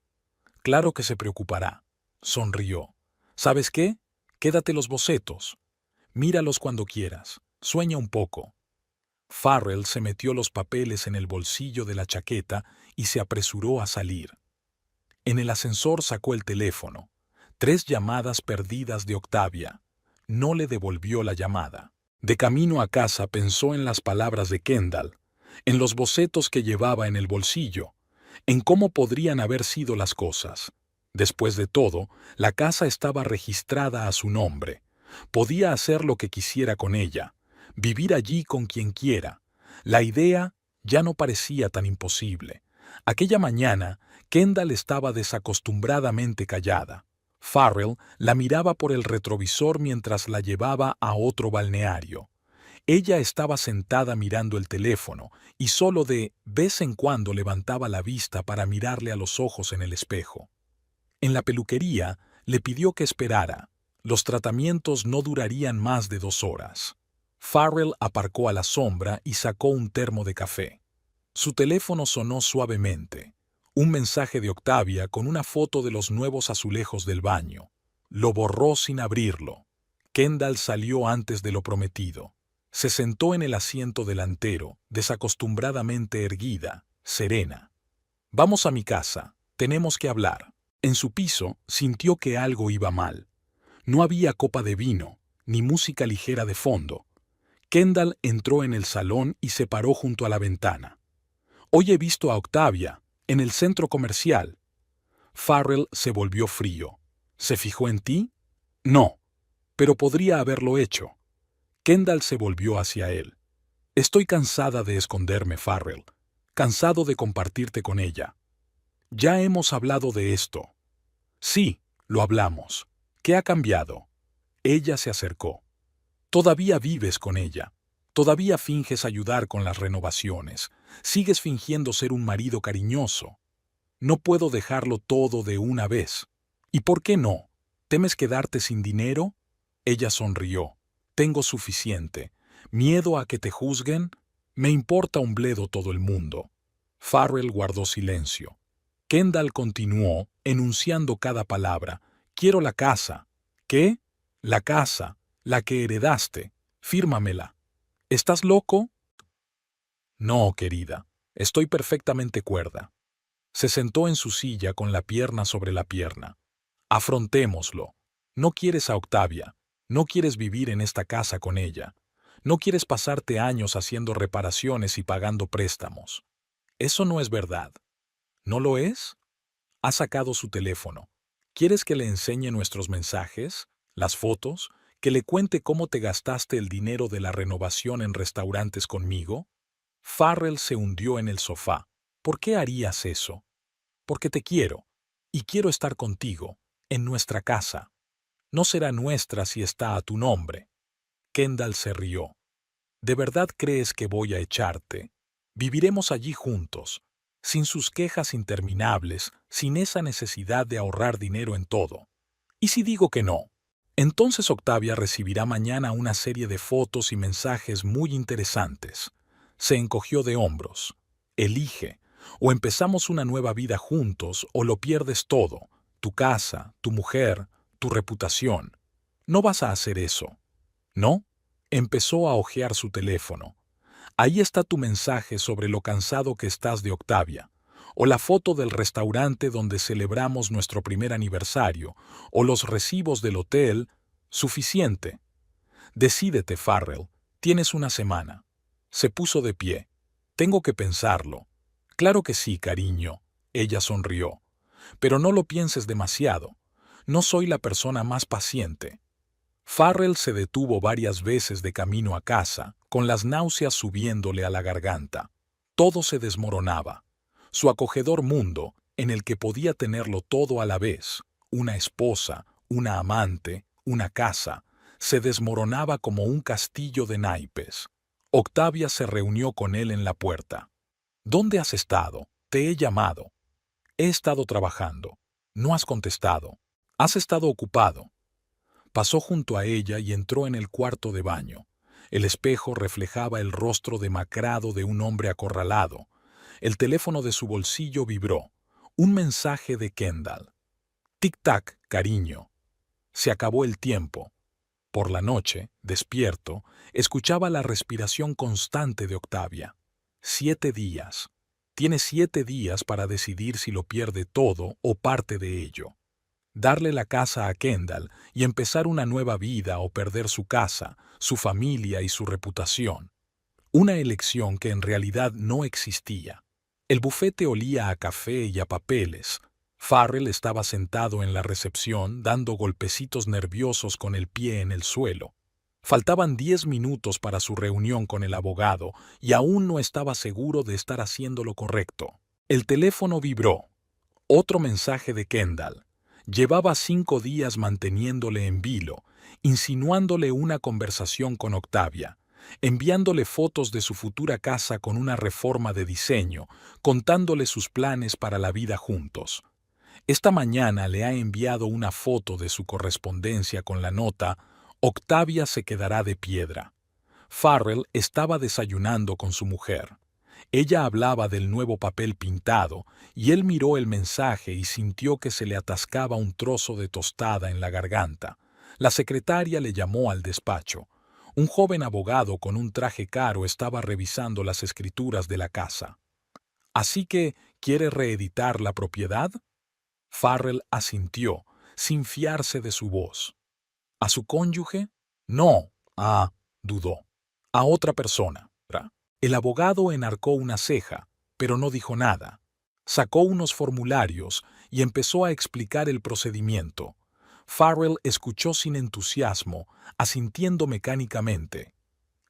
Claro que se preocupará. Sonrió. ¿Sabes qué? Quédate los bocetos. Míralos cuando quieras. Sueña un poco. Farrell se metió los papeles en el bolsillo de la chaqueta y se apresuró a salir. En el ascensor sacó el teléfono. 3 llamadas perdidas de Octavia. No le devolvió la llamada. De camino a casa pensó en las palabras de Kendall, en los bocetos que llevaba en el bolsillo, en cómo podrían haber sido las cosas. Después de todo, la casa estaba registrada a su nombre. Podía hacer lo que quisiera con ella, vivir allí con quien quiera. La idea ya no parecía tan imposible. Aquella mañana, Kendall estaba desacostumbradamente callada. Farrell la miraba por el retrovisor mientras la llevaba a otro balneario. Ella estaba sentada mirando el teléfono y solo de vez en cuando levantaba la vista para mirarle a los ojos en el espejo. En la peluquería le pidió que esperara. Los tratamientos no durarían más de 2 horas. Farrell aparcó a la sombra y sacó un termo de café. Su teléfono sonó suavemente. Un mensaje de Octavia con una foto de los nuevos azulejos del baño. Lo borró sin abrirlo. Kendall salió antes de lo prometido. Se sentó en el asiento delantero, desacostumbradamente erguida, serena. Vamos a mi casa, tenemos que hablar. En su piso sintió que algo iba mal. No había copa de vino, ni música ligera de fondo. Kendall entró en el salón y se paró junto a la ventana. Hoy he visto a Octavia, en el centro comercial. Farrell se volvió frío. ¿Se fijó en ti? No, pero podría haberlo hecho. Kendall se volvió hacia él. Estoy cansada de esconderme, Farrell. Cansado de compartirte con ella. Ya hemos hablado de esto. Sí, lo hablamos. ¿Qué ha cambiado? Ella se acercó. Todavía vives con ella. Todavía finges ayudar con las renovaciones. Sigues fingiendo ser un marido cariñoso. No puedo dejarlo todo de una vez. ¿Y por qué no? ¿Temes quedarte sin dinero? Ella sonrió. Tengo suficiente. ¿Miedo a que te juzguen? Me importa un bledo todo el mundo. Farrell guardó silencio. Kendall continuó, enunciando cada palabra. Quiero la casa. ¿Qué? La casa, la que heredaste. Fírmamela. ¿Estás loco? No, querida. Estoy perfectamente cuerda. Se sentó en su silla con la pierna sobre la pierna. Afrontémoslo. No quieres a Octavia. No quieres vivir en esta casa con ella. No quieres pasarte años haciendo reparaciones y pagando préstamos. Eso no es verdad. ¿No lo es? Ha sacado su teléfono. ¿Quieres que le enseñe nuestros mensajes, las fotos, que le cuente cómo te gastaste el dinero de la renovación en restaurantes conmigo? Farrell se hundió en el sofá. ¿Por qué harías eso? Porque te quiero, y quiero estar contigo, en nuestra casa. No será nuestra si está a tu nombre. Kendall se rió. ¿De verdad crees que voy a echarte? Viviremos allí juntos, sin sus quejas interminables, sin esa necesidad de ahorrar dinero en todo. ¿Y si digo que no? Entonces Octavia recibirá mañana una serie de fotos y mensajes muy interesantes. Se encogió de hombros. Elige, o empezamos una nueva vida juntos o lo pierdes todo, tu casa, tu mujer, tu reputación. No vas a hacer eso. ¿No? Empezó a hojear su teléfono. Ahí está tu mensaje sobre lo cansado que estás de Octavia, o la foto del restaurante donde celebramos nuestro primer aniversario, o los recibos del hotel. Suficiente. Decídete, Farrell. Tienes una semana. Se puso de pie. Tengo que pensarlo. Claro que sí, cariño. Ella sonrió. Pero no lo pienses demasiado. No soy la persona más paciente. Farrell se detuvo varias veces de camino a casa, con las náuseas subiéndole a la garganta. Todo se desmoronaba. Su acogedor mundo, en el que podía tenerlo todo a la vez, una esposa, una amante, una casa, se desmoronaba como un castillo de naipes. Octavia se reunió con él en la puerta. ¿Dónde has estado? Te he llamado. He estado trabajando. No has contestado. Has estado ocupado. Pasó junto a ella y entró en el cuarto de baño. El espejo reflejaba el rostro demacrado de un hombre acorralado. El teléfono de su bolsillo vibró. Un mensaje de Kendall. Tic-tac, cariño. Se acabó el tiempo. Por la noche, despierto, escuchaba la respiración constante de Octavia. 7 días. Tiene 7 días para decidir si lo pierde todo o parte de ello. Darle la casa a Kendall y empezar una nueva vida o perder su casa, su familia y su reputación. Una elección que en realidad no existía. El bufete olía a café y a papeles. Farrell estaba sentado en la recepción dando golpecitos nerviosos con el pie en el suelo. Faltaban 10 minutos para su reunión con el abogado y aún no estaba seguro de estar haciendo lo correcto. El teléfono vibró. Otro mensaje de Kendall. Llevaba 5 días manteniéndole en vilo, insinuándole una conversación con Octavia, enviándole fotos de su futura casa con una reforma de diseño, contándole sus planes para la vida juntos. Esta mañana le ha enviado una foto de su correspondencia con la nota «Octavia se quedará de piedra». Farrell estaba desayunando con su mujer. Ella hablaba del nuevo papel pintado, y él miró el mensaje y sintió que se le atascaba un trozo de tostada en la garganta. La secretaria le llamó al despacho. Un joven abogado con un traje caro estaba revisando las escrituras de la casa. «¿Así que quiere reeditar la propiedad?» Farrell asintió, sin fiarse de su voz. ¿A su cónyuge? No. Dudó. A otra persona. El abogado enarcó una ceja, pero no dijo nada. Sacó unos formularios y empezó a explicar el procedimiento. Farrell escuchó sin entusiasmo, asintiendo mecánicamente.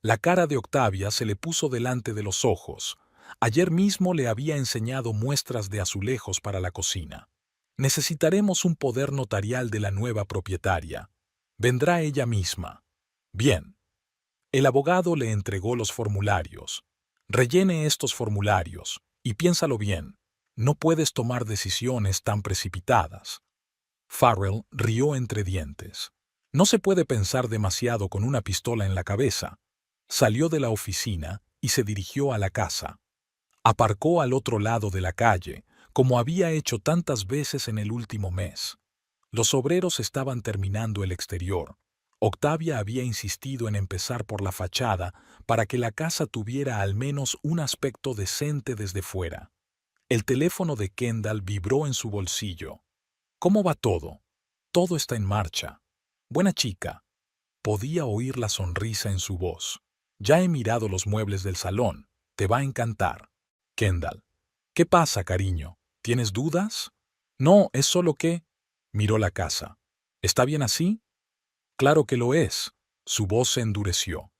La cara de Octavia se le puso delante de los ojos. Ayer mismo le había enseñado muestras de azulejos para la cocina. Necesitaremos un poder notarial de la nueva propietaria. Vendrá ella misma. Bien. El abogado le entregó los formularios. Rellene estos formularios y piénsalo bien. No puedes tomar decisiones tan precipitadas. Farrell rió entre dientes. No se puede pensar demasiado con una pistola en la cabeza. Salió de la oficina y se dirigió a la casa. Aparcó al otro lado de la calle, como había hecho tantas veces en el último mes. Los obreros estaban terminando el exterior. Octavia había insistido en empezar por la fachada para que la casa tuviera al menos un aspecto decente desde fuera. El teléfono de Kendall vibró en su bolsillo. ¿Cómo va todo? Todo está en marcha. Buena chica. Podía oír la sonrisa en su voz. Ya he mirado los muebles del salón. Te va a encantar. Kendall. ¿Qué pasa, cariño? ¿Tienes dudas? No, es solo que... Miró la casa. ¿Está bien así? Claro que lo es. Su voz se endureció.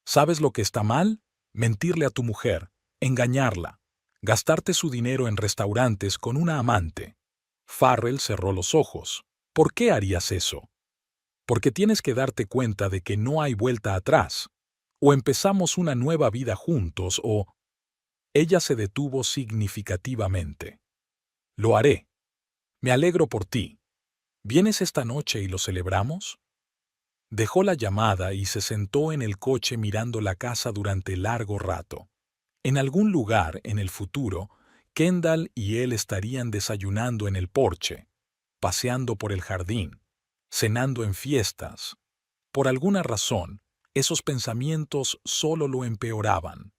¿Sabes lo que está mal? Mentirle a tu mujer, engañarla, gastarte su dinero en restaurantes con una amante. Farrell cerró los ojos. ¿Por qué harías eso? Porque tienes que darte cuenta de que no hay vuelta atrás. O empezamos una nueva vida juntos o... Ella se detuvo significativamente. Lo haré. Me alegro por ti. ¿Vienes esta noche y lo celebramos? Dejó la llamada y se sentó en el coche mirando la casa durante largo rato. En algún lugar, en el futuro, Kendall y él estarían desayunando en el porche, paseando por el jardín, cenando en fiestas. Por alguna razón, esos pensamientos solo lo empeoraban.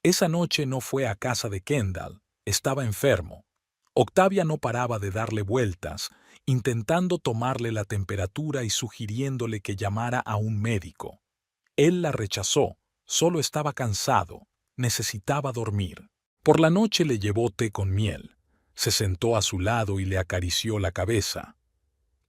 Esa noche no fue a casa de Kendall, estaba enfermo. Octavia no paraba de darle vueltas, intentando tomarle la temperatura y sugiriéndole que llamara a un médico. Él la rechazó, solo estaba cansado, necesitaba dormir. Por la noche le llevó té con miel. Se sentó a su lado y le acarició la cabeza.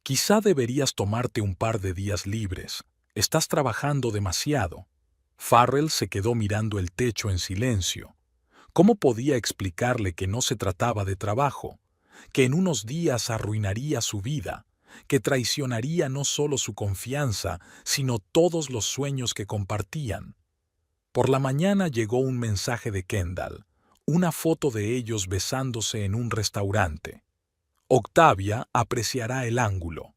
Quizá deberías tomarte un par de días libres. Estás trabajando demasiado. Farrell se quedó mirando el techo en silencio. ¿Cómo podía explicarle que no se trataba de trabajo? Que en unos días arruinaría su vida, que traicionaría no solo su confianza, sino todos los sueños que compartían. Por la mañana llegó un mensaje de Kendall, una foto de ellos besándose en un restaurante. Octavia apreciará el ángulo.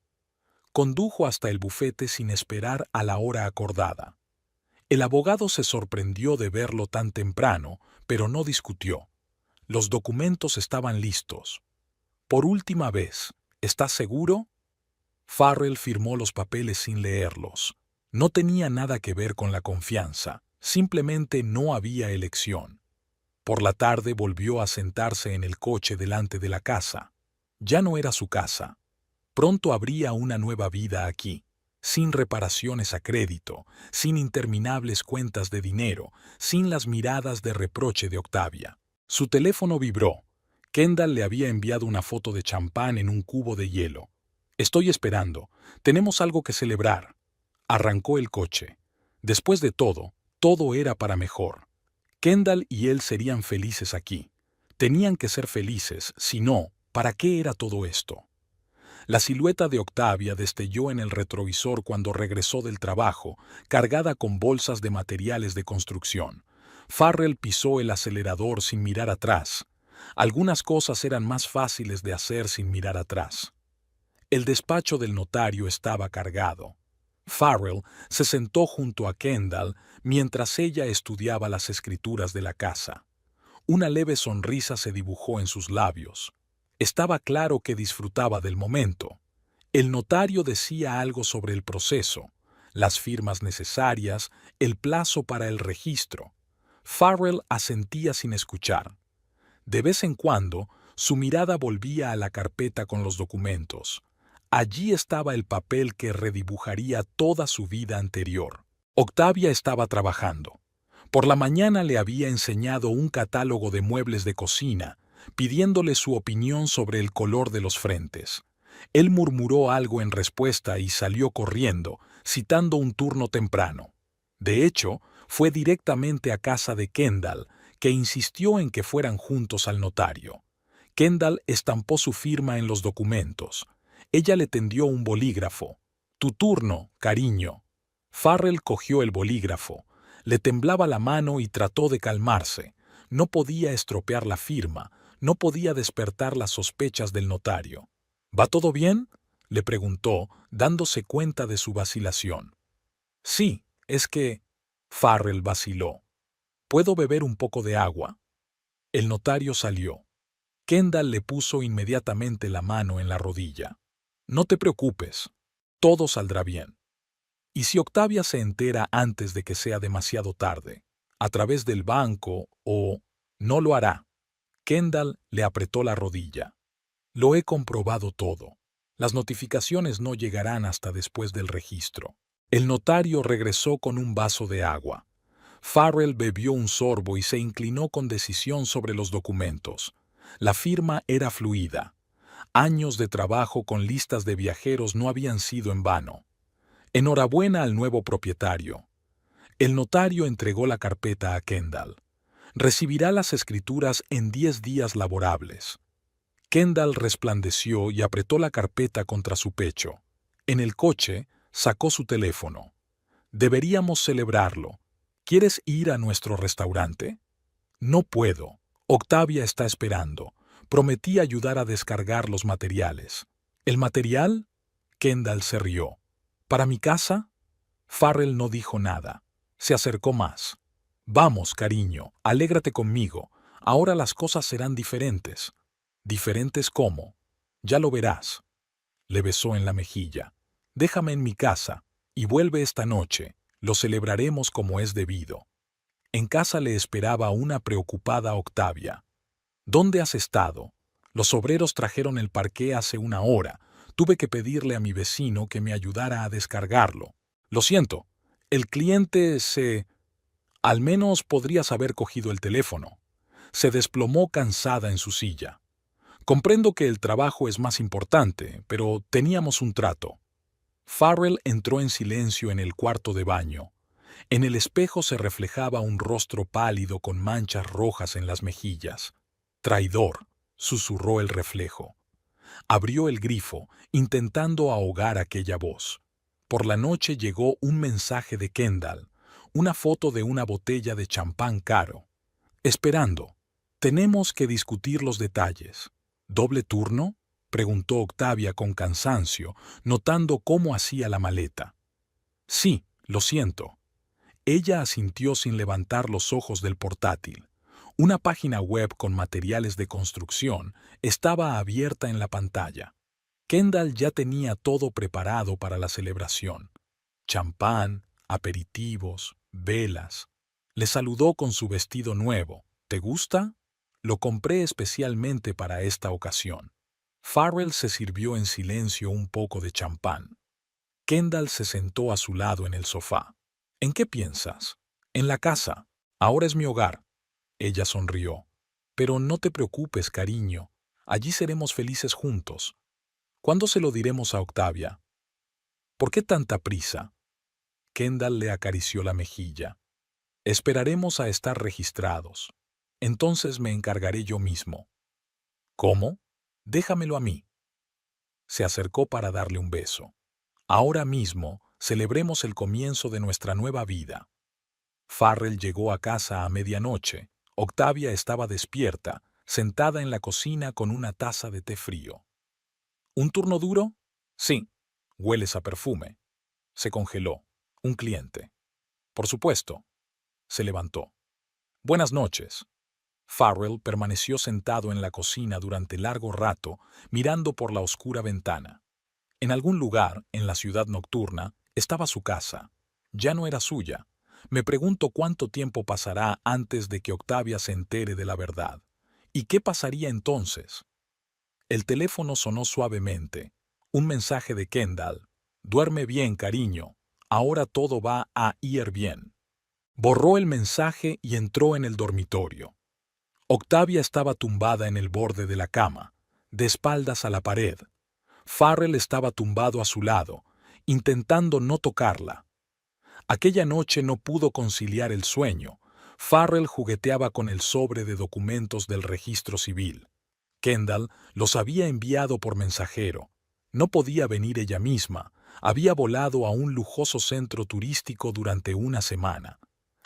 Condujo hasta el bufete sin esperar a la hora acordada. El abogado se sorprendió de verlo tan temprano, pero no discutió. Los documentos estaban listos. Por última vez, ¿estás seguro? Farrell firmó los papeles sin leerlos. No tenía nada que ver con la confianza, simplemente no había elección. Por la tarde volvió a sentarse en el coche delante de la casa. Ya no era su casa. Pronto habría una nueva vida aquí, sin reparaciones a crédito, sin interminables cuentas de dinero, sin las miradas de reproche de Octavia. Su teléfono vibró. Kendall le había enviado una foto de champán en un cubo de hielo. Estoy esperando. Tenemos algo que celebrar. Arrancó el coche. Después de todo, todo era para mejor. Kendall y él serían felices aquí. Tenían que ser felices, si no, ¿para qué era todo esto? La silueta de Octavia destelló en el retrovisor cuando regresó del trabajo, cargada con bolsas de materiales de construcción. Farrell pisó el acelerador sin mirar atrás. Algunas cosas eran más fáciles de hacer sin mirar atrás. El despacho del notario estaba cargado. Farrell se sentó junto a Kendall mientras ella estudiaba las escrituras de la casa. Una leve sonrisa se dibujó en sus labios. Estaba claro que disfrutaba del momento. El notario decía algo sobre el proceso, las firmas necesarias, el plazo para el registro. Farrell asentía sin escuchar. De vez en cuando, su mirada volvía a la carpeta con los documentos. Allí estaba el papel que redibujaría toda su vida anterior. Octavia estaba trabajando. Por la mañana le había enseñado un catálogo de muebles de cocina, pidiéndole su opinión sobre el color de los frentes. Él murmuró algo en respuesta y salió corriendo, citando un turno temprano. De hecho, fue directamente a casa de Kendall, que insistió en que fueran juntos al notario. Kendall estampó su firma en los documentos. Ella le tendió un bolígrafo. Tu turno, cariño. Farrell cogió el bolígrafo. Le temblaba la mano y trató de calmarse. No podía estropear la firma, no podía despertar las sospechas del notario. ¿Va todo bien?, le preguntó, dándose cuenta de su vacilación. Sí, es que... Farrell vaciló. ¿Puedo beber un poco de agua? El notario salió. Kendall le puso inmediatamente la mano en la rodilla. No te preocupes, todo saldrá bien. ¿Y si Octavia se entera antes de que sea demasiado tarde? ¿A través del banco o...? No lo hará. Kendall le apretó la rodilla. Lo he comprobado todo. Las notificaciones no llegarán hasta después del registro. El notario regresó con un vaso de agua. Farrell bebió un sorbo y se inclinó con decisión sobre los documentos. La firma era fluida. Años de trabajo con listas de viajeros no habían sido en vano. Enhorabuena al nuevo propietario. El notario entregó la carpeta a Kendall. Recibirá las escrituras en 10 días laborables. Kendall resplandeció y apretó la carpeta contra su pecho. En el coche, sacó su teléfono. Deberíamos celebrarlo. ¿Quieres ir a nuestro restaurante? No puedo. Octavia está esperando. Prometí ayudar a descargar los materiales. ¿El material? Kendall se rió. ¿Para mi casa? Farrell no dijo nada. Se acercó más. Vamos, cariño, alégrate conmigo. Ahora las cosas serán diferentes. ¿Diferentes cómo? Ya lo verás. Le besó en la mejilla. Déjame en mi casa y vuelve esta noche. Lo celebraremos como es debido. En casa le esperaba una preocupada Octavia. ¿Dónde has estado? Los obreros trajeron el parqué hace una hora. Tuve que pedirle a mi vecino que me ayudara a descargarlo. Lo siento, el cliente se... Al menos podrías haber cogido el teléfono. Se desplomó cansada en su silla. Comprendo que el trabajo es más importante, pero teníamos un trato. Farrell entró en silencio en el cuarto de baño. En el espejo se reflejaba un rostro pálido con manchas rojas en las mejillas. Traidor, susurró el reflejo. Abrió el grifo, intentando ahogar aquella voz. Por la noche llegó un mensaje de Kendall, una foto de una botella de champán caro. Esperando. Tenemos que discutir los detalles. ¿Doble turno?, preguntó Octavia con cansancio, notando cómo hacía la maleta. Sí, lo siento. Ella asintió sin levantar los ojos del portátil. Una página web con materiales de construcción estaba abierta en la pantalla. Kendall ya tenía todo preparado para la celebración. Champán, aperitivos, velas. Le saludó con su vestido nuevo. ¿Te gusta? Lo compré especialmente para esta ocasión. Farrell se sirvió en silencio un poco de champán. Kendall se sentó a su lado en el sofá. ¿En qué piensas? En la casa. Ahora es mi hogar. Ella sonrió. Pero no te preocupes, cariño. Allí seremos felices juntos. ¿Cuándo se lo diremos a Octavia? ¿Por qué tanta prisa? Kendall le acarició la mejilla. Esperaremos a estar registrados. Entonces me encargaré yo mismo. ¿Cómo? Déjamelo a mí. Se acercó para darle un beso. Ahora mismo celebremos el comienzo de nuestra nueva vida. Farrell llegó a casa a medianoche. Octavia estaba despierta, sentada en la cocina con una taza de té frío. ¿Un turno duro? Sí. Hueles a perfume. Se congeló. Un cliente. Por supuesto. Se levantó. Buenas noches. Farrell permaneció sentado en la cocina durante largo rato, mirando por la oscura ventana. En algún lugar, en la ciudad nocturna, estaba su casa. Ya no era suya. Me pregunto cuánto tiempo pasará antes de que Octavia se entere de la verdad. ¿Y qué pasaría entonces? El teléfono sonó suavemente. Un mensaje de Kendall. Duerme bien, cariño. Ahora todo va a ir bien. Borró el mensaje y entró en el dormitorio. Octavia estaba tumbada en el borde de la cama, de espaldas a la pared. Farrell estaba tumbado a su lado, intentando no tocarla. Aquella noche no pudo conciliar el sueño. Farrell jugueteaba con el sobre de documentos del registro civil. Kendall los había enviado por mensajero. No podía venir ella misma, Había volado a un lujoso centro turístico durante una semana.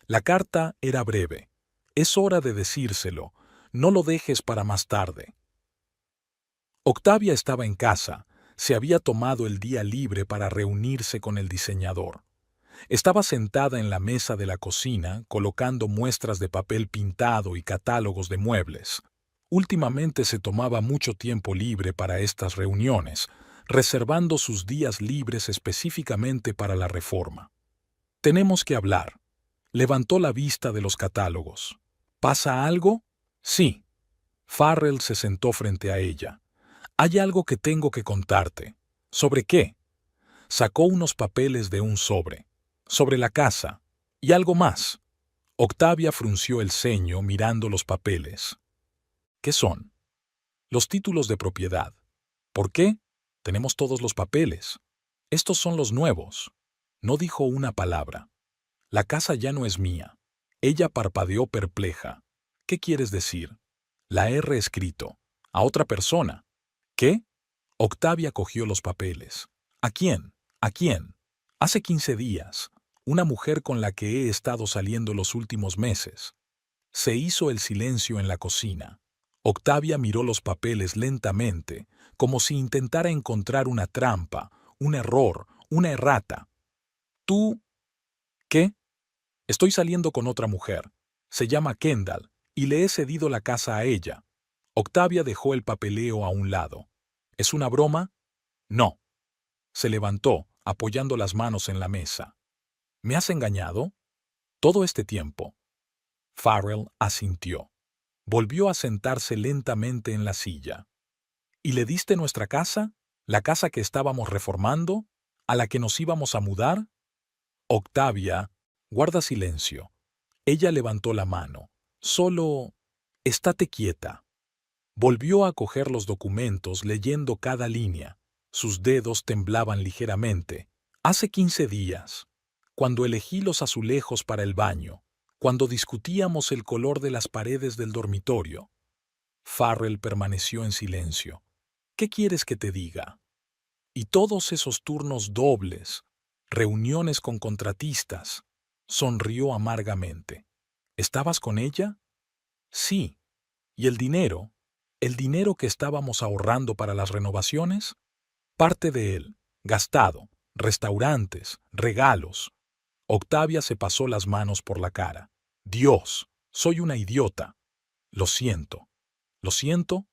La carta era breve. Es hora de decírselo. No lo dejes para más tarde. Octavia estaba en casa. Se había tomado el día libre para reunirse con el diseñador. Estaba sentada en la mesa de la cocina, colocando muestras de papel pintado y catálogos de muebles. Últimamente se tomaba mucho tiempo libre para estas reuniones, reservando sus días libres específicamente para la reforma. Tenemos que hablar. Levantó la vista de los catálogos. ¿Pasa algo? Sí. Farrell se sentó frente a ella. Hay algo que tengo que contarte. ¿Sobre qué? Sacó unos papeles de un sobre. Sobre la casa. Y algo más. Octavia frunció el ceño mirando los papeles. ¿Qué son? Los títulos de propiedad. ¿Por qué? Tenemos todos los papeles. Estos son los nuevos. No dijo una palabra. La casa ya no es mía. Ella parpadeó perpleja. ¿Qué quieres decir? La he reescrito. A otra persona. ¿Qué? Octavia cogió los papeles. ¿A quién? ¿A quién? Hace 15 días. Una mujer con la que he estado saliendo los últimos meses. Se hizo el silencio en la cocina. Octavia miró los papeles lentamente, como si intentara encontrar una trampa, un error, una errata. ¿Tú? ¿Qué? Estoy saliendo con otra mujer. Se llama Kendall, y le he cedido la casa a ella. Octavia dejó el papeleo a un lado. ¿Es una broma? No. Se levantó, apoyando las manos en la mesa. ¿Me has engañado? Todo este tiempo. Farrell asintió. Volvió a sentarse lentamente en la silla. ¿Y le diste nuestra casa? ¿La casa que estábamos reformando? ¿A la que nos íbamos a mudar? Octavia, guarda silencio. Ella levantó la mano. Solo, estate quieta. Volvió a coger los documentos leyendo cada línea. Sus dedos temblaban ligeramente. Hace 15 días, cuando elegí los azulejos para el baño, cuando discutíamos el color de las paredes del dormitorio. Farrell permaneció en silencio. ¿Qué quieres que te diga? Y todos esos turnos dobles, reuniones con contratistas. Sonrió amargamente. ¿Estabas con ella? Sí. ¿Y el dinero? ¿El dinero que estábamos ahorrando para las renovaciones? Parte de él, gastado, restaurantes, regalos. Octavia se pasó las manos por la cara. Dios, soy una idiota. Lo siento. ¿Lo siento?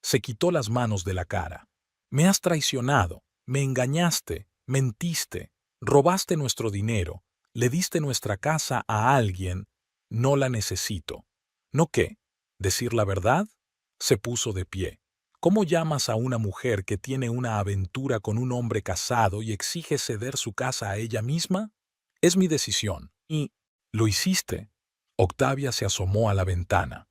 Se quitó las manos de la cara. Me has traicionado, me engañaste, mentiste, robaste nuestro dinero, le diste nuestra casa a alguien. No la necesito. ¿No qué? ¿Decir la verdad? Se puso de pie. ¿Cómo llamas a una mujer que tiene una aventura con un hombre casado y exige ceder su casa a ella misma? Es mi decisión. Y lo hiciste. Octavia se asomó a la ventana.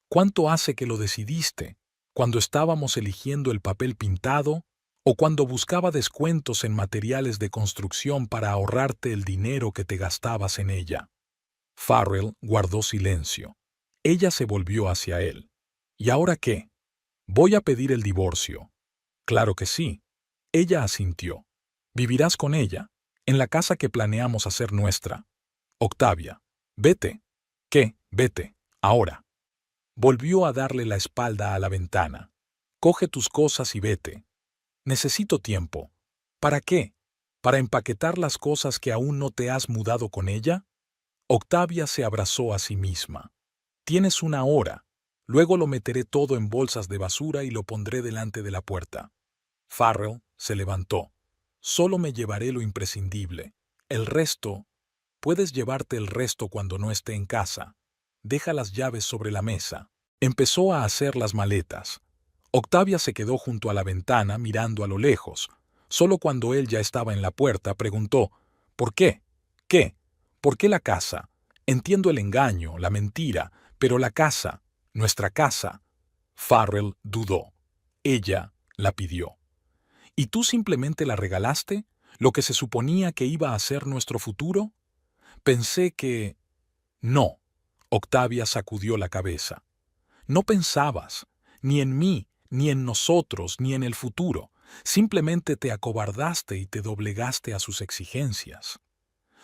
¿Cuánto hace que lo decidiste? ¿Cuando estábamos eligiendo el papel pintado? ¿O cuando buscaba descuentos en materiales de construcción para ahorrarte el dinero que te gastabas en ella? Farrell guardó silencio. Ella se volvió hacia él. ¿Y ahora qué? Voy a pedir el divorcio. Claro que sí. Ella asintió. ¿Vivirás con ella? En la casa que planeamos hacer nuestra. Octavia. Vete. ¿Qué? Vete. Ahora. Volvió a darle la espalda a la ventana. Coge tus cosas y vete. Necesito tiempo. ¿Para qué? ¿Para empaquetar las cosas que aún no te has mudado con ella? Octavia se abrazó a sí misma. Tienes una hora. Luego lo meteré todo en bolsas de basura y lo pondré delante de la puerta. Farrell se levantó. Solo me llevaré lo imprescindible. El resto, puedes llevarte el resto cuando no esté en casa. Deja las llaves sobre la mesa. Empezó a hacer las maletas. Octavia se quedó junto a la ventana mirando a lo lejos. Solo cuando él ya estaba en la puerta preguntó, ¿por qué? ¿Qué? ¿Por qué la casa? Entiendo el engaño, la mentira, pero la casa, nuestra casa. Farrell dudó. Ella la pidió. ¿Y tú simplemente la regalaste? ¿Lo que se suponía que iba a ser nuestro futuro? Pensé que... No. Octavia sacudió la cabeza. No pensabas, ni en mí, ni en nosotros, ni en el futuro. Simplemente te acobardaste y te doblegaste a sus exigencias.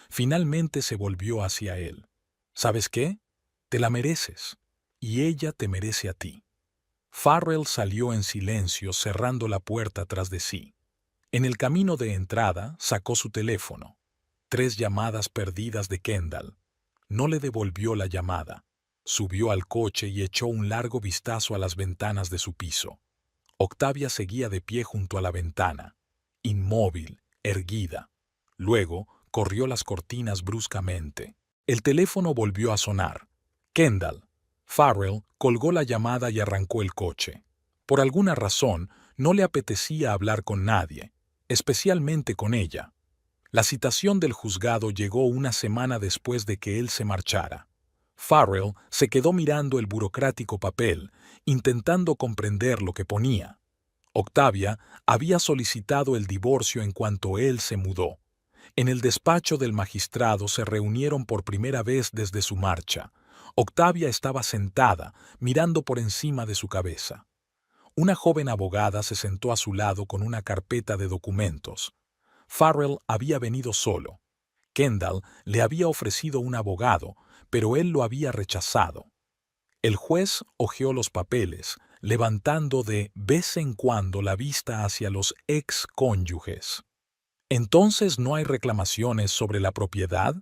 Finalmente se volvió hacia él. ¿Sabes qué? Te la mereces. Y ella te merece a ti. Farrell salió en silencio, cerrando la puerta tras de sí. En el camino de entrada sacó su teléfono. 3 llamadas perdidas de Kendall. No le devolvió la llamada. Subió al coche y echó un largo vistazo a las ventanas de su piso. Octavia seguía de pie junto a la ventana, inmóvil, erguida. Luego corrió las cortinas bruscamente. El teléfono volvió a sonar. Kendall. Farrell colgó la llamada y arrancó el coche. Por alguna razón, no le apetecía hablar con nadie, especialmente con ella. La citación del juzgado llegó una semana después de que él se marchara. Farrell se quedó mirando el burocrático papel, intentando comprender lo que ponía. Octavia había solicitado el divorcio en cuanto él se mudó. En el despacho del magistrado se reunieron por primera vez desde su marcha. Octavia estaba sentada, mirando por encima de su cabeza. Una joven abogada se sentó a su lado con una carpeta de documentos. Farrell había venido solo. Kendall le había ofrecido un abogado, pero él lo había rechazado. El juez hojeó los papeles, levantando de vez en cuando la vista hacia los ex cónyuges. ¿Entonces no hay reclamaciones sobre la propiedad?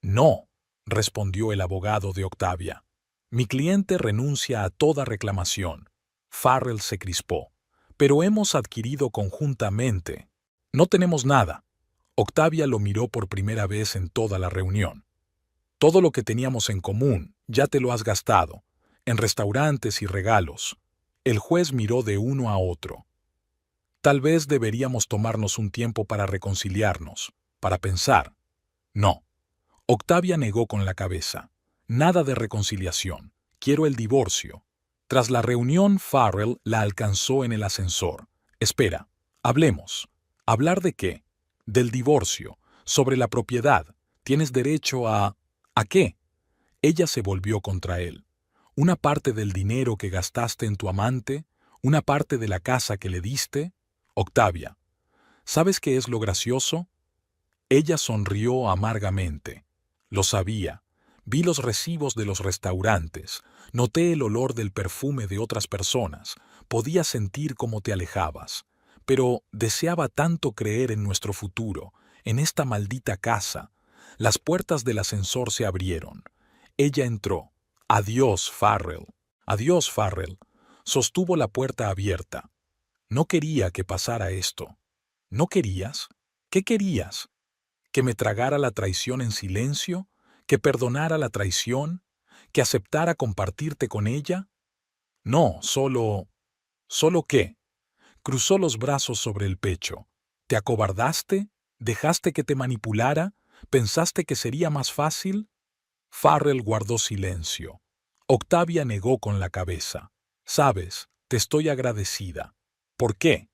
No, respondió el abogado de Octavia. Mi cliente renuncia a toda reclamación. Farrell se crispó. Pero hemos adquirido conjuntamente. No tenemos nada. Octavia lo miró por primera vez en toda la reunión. Todo lo que teníamos en común, ya te lo has gastado, en restaurantes y regalos. El juez miró de uno a otro. Tal vez deberíamos tomarnos un tiempo para reconciliarnos, para pensar. No. Octavia negó con la cabeza. Nada de reconciliación. Quiero el divorcio. Tras la reunión, Farrell la alcanzó en el ascensor. Espera, hablemos. ¿Hablar de qué? Del divorcio, sobre la propiedad. Tienes derecho a... ¿A qué? Ella se volvió contra él. Una parte del dinero que gastaste en tu amante, una parte de la casa que le diste. Octavia, ¿sabes qué es lo gracioso? Ella sonrió amargamente. Lo sabía. Vi los recibos de los restaurantes, noté el olor del perfume de otras personas, podía sentir cómo te alejabas. Pero deseaba tanto creer en nuestro futuro, en esta maldita casa. Las puertas del ascensor se abrieron. Ella entró. Adiós, Farrell. Adiós, Farrell. Sostuvo la puerta abierta. No quería que pasara esto. ¿No querías? ¿Qué querías? ¿Que me tragara la traición en silencio? ¿Que perdonara la traición? ¿Que aceptara compartirte con ella? No, solo... ¿Solo qué? Cruzó los brazos sobre el pecho. ¿Te acobardaste? ¿Dejaste que te manipulara? ¿Pensaste que sería más fácil? Farrell guardó silencio. Octavia negó con la cabeza. Sabes, te estoy agradecida. ¿Por qué?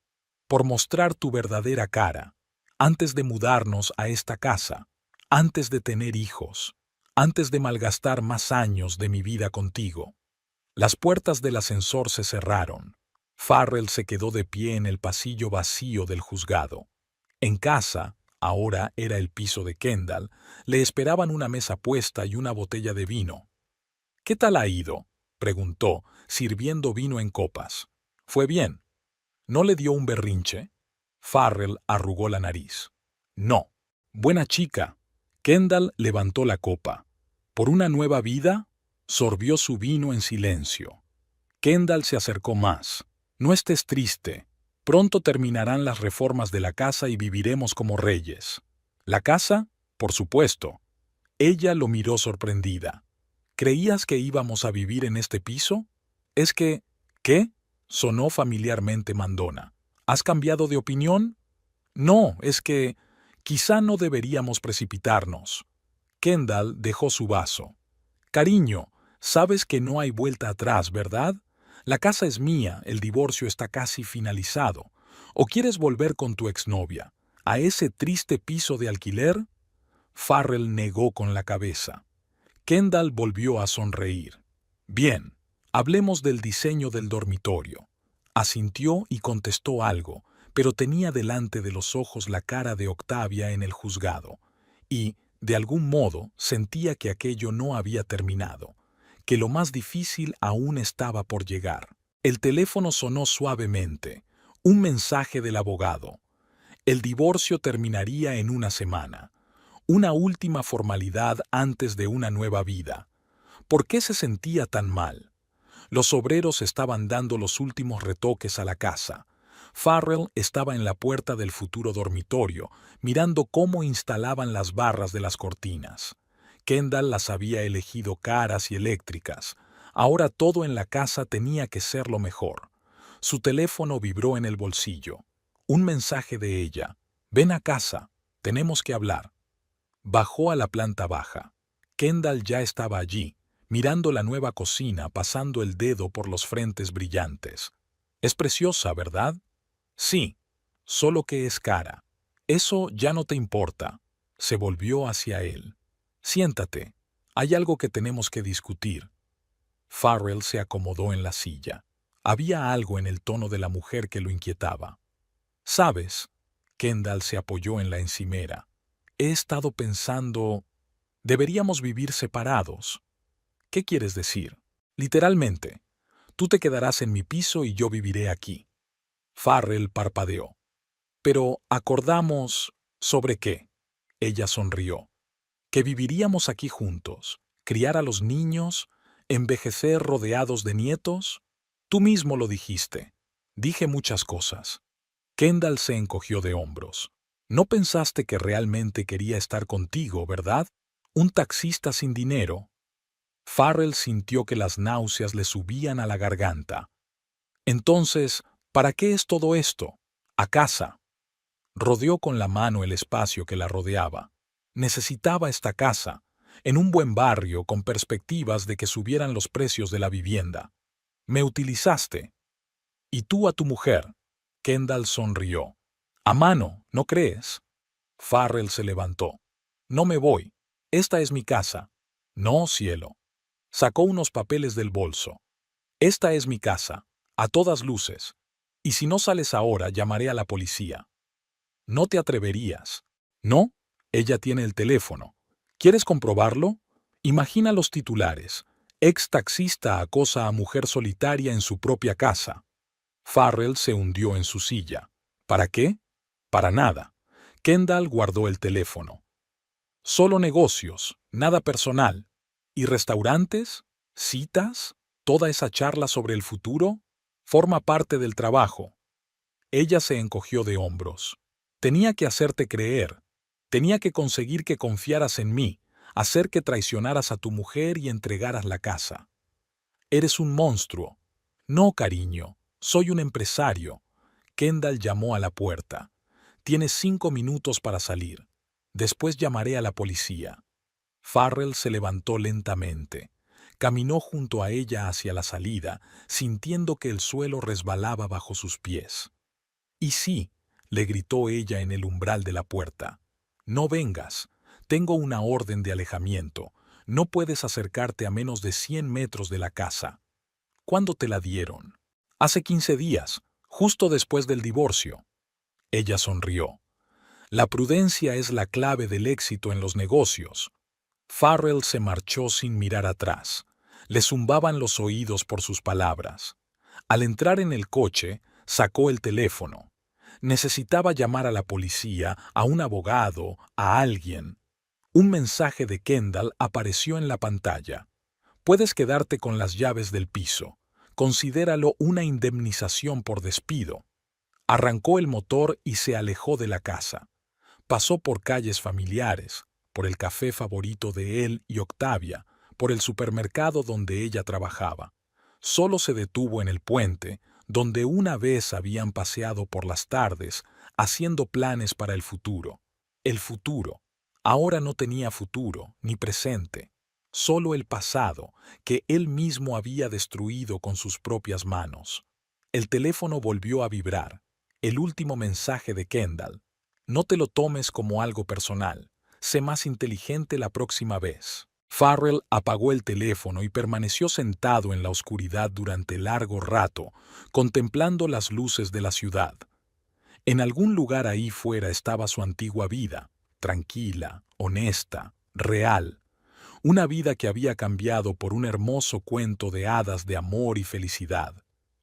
Por mostrar tu verdadera cara. Antes de mudarnos a esta casa, antes de tener hijos, antes de malgastar más años de mi vida contigo. Las puertas del ascensor se cerraron. Farrell se quedó de pie en el pasillo vacío del juzgado. En casa, ahora era el piso de Kendall, le esperaban una mesa puesta y una botella de vino. ¿Qué tal ha ido?, preguntó, sirviendo vino en copas. ¿Fue bien? ¿No le dio un berrinche? Farrell arrugó la nariz. No. Buena chica. Kendall levantó la copa. ¿Por una nueva vida? Sorbió su vino en silencio. Kendall se acercó más. No estés triste. Pronto terminarán las reformas de la casa y viviremos como reyes. ¿La casa? Por supuesto. Ella lo miró sorprendida. ¿Creías que íbamos a vivir en este piso? Es que... ¿Qué? Sonó familiarmente mandona. ¿Has cambiado de opinión? No, es que... Quizá no deberíamos precipitarnos. Kendall dejó su vaso. Cariño, sabes que no hay vuelta atrás, ¿verdad? La casa es mía, el divorcio está casi finalizado. ¿O quieres volver con tu exnovia a ese triste piso de alquiler? Farrell negó con la cabeza. Kendall volvió a sonreír. Bien, hablemos del diseño del dormitorio. Asintió y contestó algo, pero tenía delante de los ojos la cara de Octavia en el juzgado, y, de algún modo, sentía que aquello no había terminado, que lo más difícil aún estaba por llegar. El teléfono sonó suavemente, un mensaje del abogado. El divorcio terminaría en una semana, una última formalidad antes de una nueva vida. ¿Por qué se sentía tan mal? Los obreros estaban dando los últimos retoques a la casa. Farrell estaba en la puerta del futuro dormitorio, mirando cómo instalaban las barras de las cortinas. Kendall las había elegido caras y eléctricas. Ahora todo en la casa tenía que ser lo mejor. Su teléfono vibró en el bolsillo. Un mensaje de ella. «Ven a casa, tenemos que hablar». Bajó a la planta baja. Kendall ya estaba allí, mirando la nueva cocina, pasando el dedo por los frentes brillantes. «Es preciosa, ¿verdad?» «Sí, solo que es cara. Eso ya no te importa». Se volvió hacia él. «Siéntate. Hay algo que tenemos que discutir». Farrell se acomodó en la silla. Había algo en el tono de la mujer que lo inquietaba. «¿Sabes?» Kendall se apoyó en la encimera. «He estado pensando... Deberíamos vivir separados». «¿Qué quieres decir?» «Literalmente. Tú te quedarás en mi piso y yo viviré aquí». Farrell parpadeó. «Pero acordamos... ¿sobre qué?» Ella sonrió. «Que viviríamos aquí juntos, criar a los niños, envejecer rodeados de nietos». «Tú mismo lo dijiste». «Dije muchas cosas». Kendall se encogió de hombros. «No pensaste que realmente quería estar contigo, ¿verdad? Un taxista sin dinero». Farrell sintió que las náuseas le subían a la garganta. «Entonces, ¿para qué es todo esto? A casa». Rodeó con la mano el espacio que la rodeaba. Necesitaba esta casa, en un buen barrio con perspectivas de que subieran los precios de la vivienda. «Me utilizaste». «Y tú a tu mujer». Kendall sonrió. «A mano, ¿no crees?» Farrell se levantó. «No me voy. Esta es mi casa». «No, cielo». Sacó unos papeles del bolso. «Esta es mi casa, a todas luces. Y si no sales ahora, llamaré a la policía». «No te atreverías». «No, ella tiene el teléfono. ¿Quieres comprobarlo? Imagina los titulares. Ex taxista acosa a mujer solitaria en su propia casa». Farrell se hundió en su silla. ¿Para qué? Para nada. Kendall guardó el teléfono. «Solo negocios, nada personal. ¿Y restaurantes? ¿Citas? ¿Toda esa charla sobre el futuro? Forma parte del trabajo». Ella se encogió de hombros. «Tenía que hacerte creer. Tenía que conseguir que confiaras en mí, hacer que traicionaras a tu mujer y entregaras la casa. Eres un monstruo». «No, cariño, soy un empresario». Kendall llamó a la puerta. «Tienes 5 minutos para salir. Después llamaré a la policía». Farrell se levantó lentamente. Caminó junto a ella hacia la salida, sintiendo que el suelo resbalaba bajo sus pies. «Y sí», le gritó ella en el umbral de la puerta. «No vengas. Tengo una orden de alejamiento. No puedes acercarte a menos de 100 metros de la casa». «¿Cuándo te la dieron?» «Hace 15 días, justo después del divorcio». Ella sonrió. «La prudencia es la clave del éxito en los negocios». Farrell se marchó sin mirar atrás. Le zumbaban los oídos por sus palabras. Al entrar en el coche, sacó el teléfono. Necesitaba llamar a la policía, a un abogado, a alguien. Un mensaje de Kendall apareció en la pantalla. «Puedes quedarte con las llaves del piso. Considéralo una indemnización por despido». Arrancó el motor y se alejó de la casa. Pasó por calles familiares, por el café favorito de él y Octavia, por el supermercado donde ella trabajaba. Solo se detuvo en el puente, donde una vez habían paseado por las tardes, haciendo planes para el futuro. El futuro. Ahora no tenía futuro, ni presente. Solo el pasado, que él mismo había destruido con sus propias manos. El teléfono volvió a vibrar. El último mensaje de Kendall. «No te lo tomes como algo personal. Sé más inteligente la próxima vez». Farrell apagó el teléfono y permaneció sentado en la oscuridad durante largo rato, contemplando las luces de la ciudad. En algún lugar ahí fuera estaba su antigua vida, tranquila, honesta, real. Una vida que había cambiado por un hermoso cuento de hadas de amor y felicidad.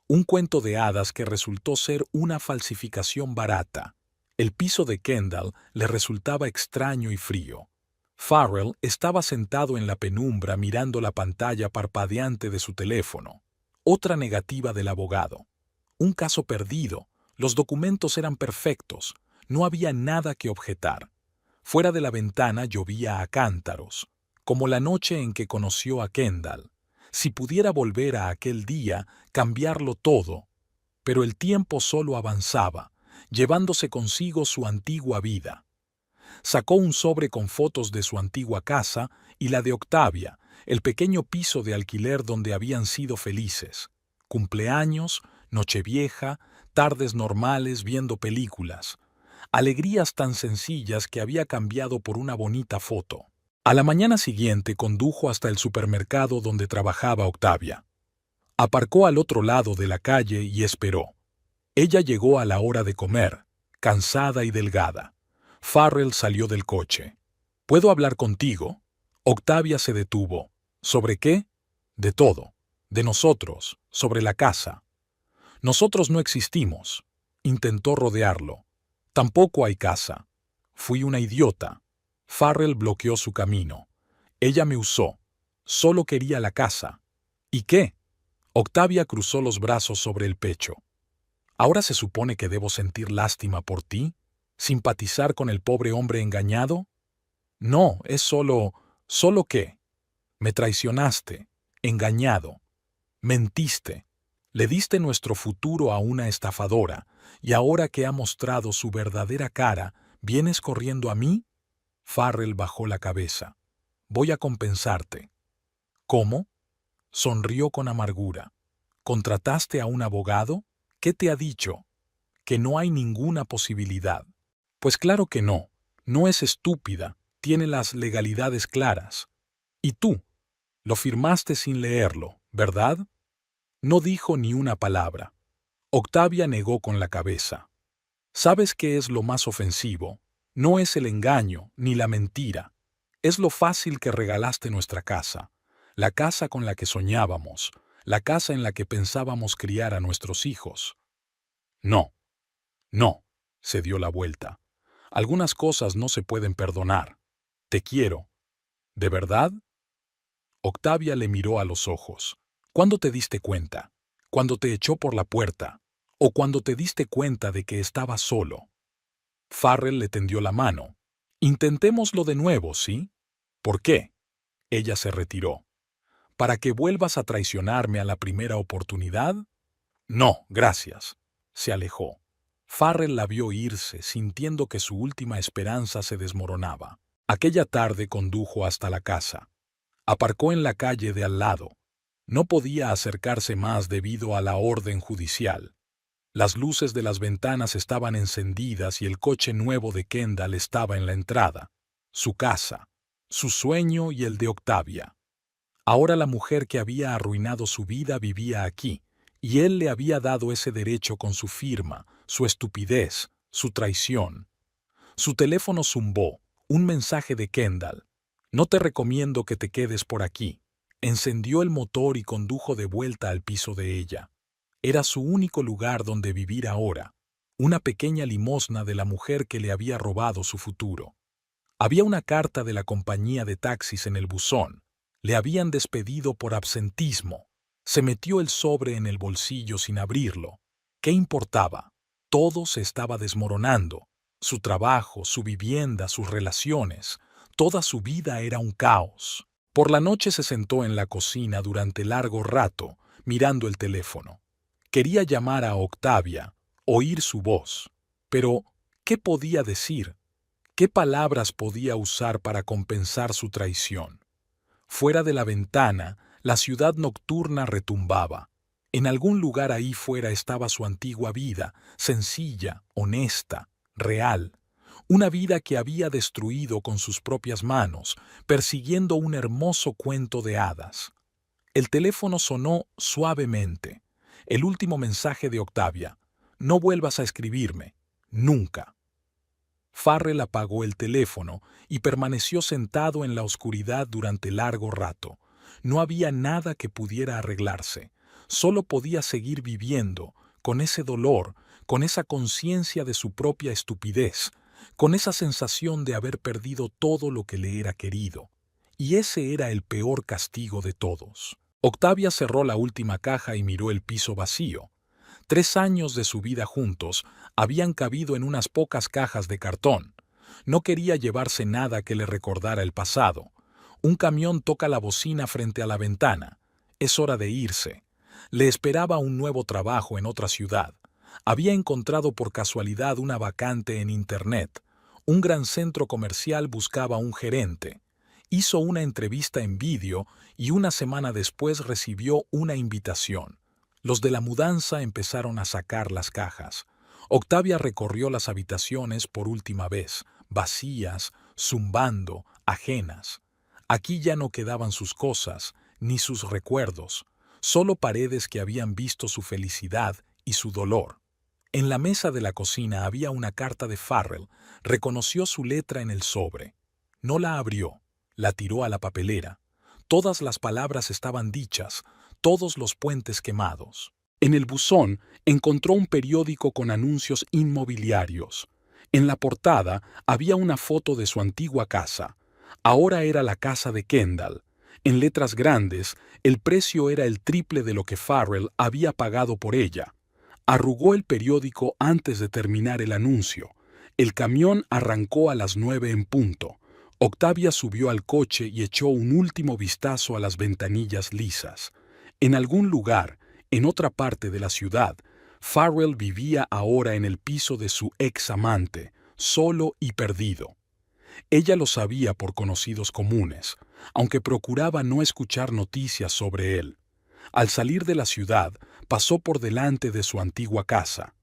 Un cuento de hadas que resultó ser una falsificación barata. El piso de Kendall le resultaba extraño y frío. Farrell estaba sentado en la penumbra mirando la pantalla parpadeante de su teléfono. Otra negativa del abogado. Un caso perdido. Los documentos eran perfectos. No había nada que objetar. Fuera de la ventana llovía a cántaros, como la noche en que conoció a Kendall. Si pudiera volver a aquel día, cambiarlo todo. Pero el tiempo solo avanzaba, llevándose consigo su antigua vida. Sacó un sobre con fotos de su antigua casa y la de Octavia, el pequeño piso de alquiler donde habían sido felices. Cumpleaños, Nochevieja, tardes normales viendo películas. Alegrías tan sencillas que había cambiado por una bonita foto. A la mañana siguiente condujo hasta el supermercado donde trabajaba Octavia. Aparcó al otro lado de la calle y esperó. Ella llegó a la hora de comer, cansada y delgada. Farrell salió del coche. ¿Puedo hablar contigo? Octavia se detuvo. ¿Sobre qué? De todo. De nosotros, sobre la casa. Nosotros no existimos. Intentó rodearlo. Tampoco hay casa. Fui una idiota. Farrell bloqueó su camino. Ella me usó. Solo quería la casa. ¿Y qué? Octavia cruzó los brazos sobre el pecho. ¿Ahora se supone que debo sentir lástima por ti? ¿Simpatizar con el pobre hombre engañado? No, es solo... ¿Solo qué? Me traicionaste, engañado. Mentiste. Le diste nuestro futuro a una estafadora, y ahora que ha mostrado su verdadera cara, ¿vienes corriendo a mí? Farrell bajó la cabeza. Voy a compensarte. ¿Cómo? Sonrió con amargura. ¿Contrataste a un abogado? ¿Qué te ha dicho? Que no hay ninguna posibilidad. Pues claro que no. No es estúpida. Tiene las legalidades claras. ¿Y tú? Lo firmaste sin leerlo, ¿verdad? No dijo ni una palabra. Octavia negó con la cabeza. ¿Sabes qué es lo más ofensivo? No es el engaño ni la mentira. Es lo fácil que regalaste nuestra casa, la casa con la que soñábamos, la casa en la que pensábamos criar a nuestros hijos. No, no, se dio la vuelta. Algunas cosas no se pueden perdonar. Te quiero. ¿De verdad? Octavia le miró a los ojos. ¿Cuándo te diste cuenta? ¿Cuándo te echó por la puerta? ¿O cuando te diste cuenta de que estaba solo? Farrell le tendió la mano. Intentémoslo de nuevo, ¿sí? ¿Por qué? Ella se retiró. ¿Para que vuelvas a traicionarme a la primera oportunidad? No, gracias. Se alejó. Farrell la vio irse, sintiendo que su última esperanza se desmoronaba. Aquella tarde condujo hasta la casa. Aparcó en la calle de al lado. No podía acercarse más debido a la orden judicial. Las luces de las ventanas estaban encendidas y el coche nuevo de Kendall estaba en la entrada. Su casa, su sueño y el de Octavia. Ahora la mujer que había arruinado su vida vivía aquí, y él le había dado ese derecho con su firma, su estupidez, su traición. Su teléfono zumbó, un mensaje de Kendall. No te recomiendo que te quedes por aquí. Encendió el motor y condujo de vuelta al piso de ella. Era su único lugar donde vivir ahora, una pequeña limosna de la mujer que le había robado su futuro. Había una carta de la compañía de taxis en el buzón. Le habían despedido por absentismo. Se metió el sobre en el bolsillo sin abrirlo. ¿Qué importaba? Todo se estaba desmoronando. Su trabajo, su vivienda, sus relaciones. Toda su vida era un caos. Por la noche se sentó en la cocina durante largo rato, mirando el teléfono. Quería llamar a Octavia, oír su voz. Pero, ¿qué podía decir? ¿Qué palabras podía usar para compensar su traición? Fuera de la ventana, la ciudad nocturna retumbaba. En algún lugar ahí fuera estaba su antigua vida, sencilla, honesta, real. Una vida que había destruido con sus propias manos, persiguiendo un hermoso cuento de hadas. El teléfono sonó suavemente. El último mensaje de Octavia. No vuelvas a escribirme. Nunca. Farrell apagó el teléfono y permaneció sentado en la oscuridad durante largo rato. No había nada que pudiera arreglarse. Solo podía seguir viviendo, con ese dolor, con esa conciencia de su propia estupidez, con esa sensación de haber perdido todo lo que le era querido. Y ese era el peor castigo de todos. Octavia cerró la última caja y miró el piso vacío. 3 años de su vida juntos habían cabido en unas pocas cajas de cartón. No quería llevarse nada que le recordara el pasado. Un camión toca la bocina frente a la ventana. Es hora de irse. Le esperaba un nuevo trabajo en otra ciudad. Había encontrado por casualidad una vacante en Internet. Un gran centro comercial buscaba un gerente. Hizo una entrevista en vídeo y una semana después recibió una invitación. Los de la mudanza empezaron a sacar las cajas. Octavia recorrió las habitaciones por última vez, vacías, zumbando, ajenas. Aquí ya no quedaban sus cosas, ni sus recuerdos, solo paredes que habían visto su felicidad y su dolor. En la mesa de la cocina había una carta de Farrell. Reconoció su letra en el sobre. No la abrió, la tiró a la papelera. Todas las palabras estaban dichas, todos los puentes quemados. En el buzón encontró un periódico con anuncios inmobiliarios. En la portada había una foto de su antigua casa. Ahora era la casa de Kendall. En letras grandes, el precio era el triple de lo que Farrell había pagado por ella. Arrugó el periódico antes de terminar el anuncio. El camión arrancó a las 9 en punto. Octavia subió al coche y echó un último vistazo a las ventanillas lisas. En algún lugar, en otra parte de la ciudad, Farrell vivía ahora en el piso de su ex amante, solo y perdido. Ella lo sabía por conocidos comunes, aunque procuraba no escuchar noticias sobre él. Al salir de la ciudad, pasó por delante de su antigua casa.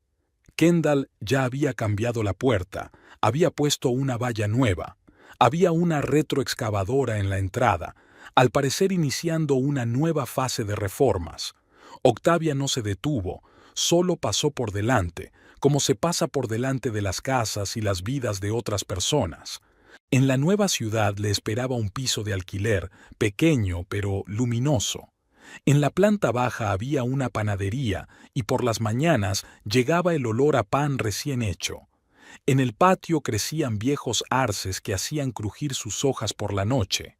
Kendall ya había cambiado la puerta, había puesto una valla nueva, había una retroexcavadora en la entrada, al parecer iniciando una nueva fase de reformas. Octavia no se detuvo, solo pasó por delante, como se pasa por delante de las casas y las vidas de otras personas. En la nueva ciudad le esperaba un piso de alquiler, pequeño pero luminoso. En la planta baja había una panadería y por las mañanas llegaba el olor a pan recién hecho. En el patio crecían viejos arces que hacían crujir sus hojas por la noche.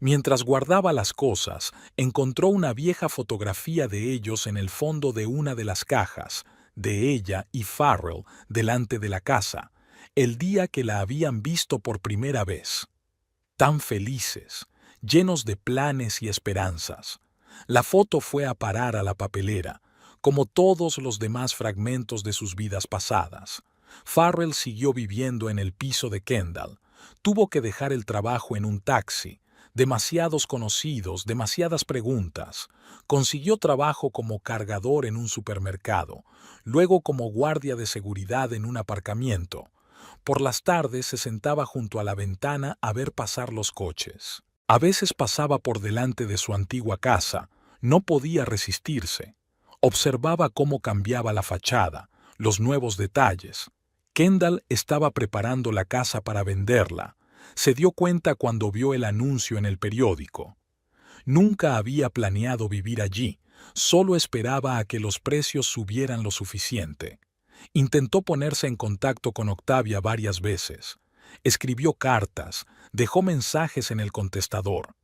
Mientras guardaba las cosas, encontró una vieja fotografía de ellos en el fondo de una de las cajas, de ella y Farrell delante de la casa, el día que la habían visto por primera vez. Tan felices, llenos de planes y esperanzas. La foto fue a parar a la papelera, como todos los demás fragmentos de sus vidas pasadas. Farrell siguió viviendo en el piso de Kendall. Tuvo que dejar el trabajo en un taxi. Demasiados conocidos, demasiadas preguntas. Consiguió trabajo como cargador en un supermercado, luego como guardia de seguridad en un aparcamiento. Por las tardes se sentaba junto a la ventana a ver pasar los coches. A veces pasaba por delante de su antigua casa. No podía resistirse. Observaba cómo cambiaba la fachada, los nuevos detalles. Kendall estaba preparando la casa para venderla. Se dio cuenta cuando vio el anuncio en el periódico. Nunca había planeado vivir allí, solo esperaba a que los precios subieran lo suficiente. Intentó ponerse en contacto con Octavia varias veces. Escribió cartas, dejó mensajes en el contestador.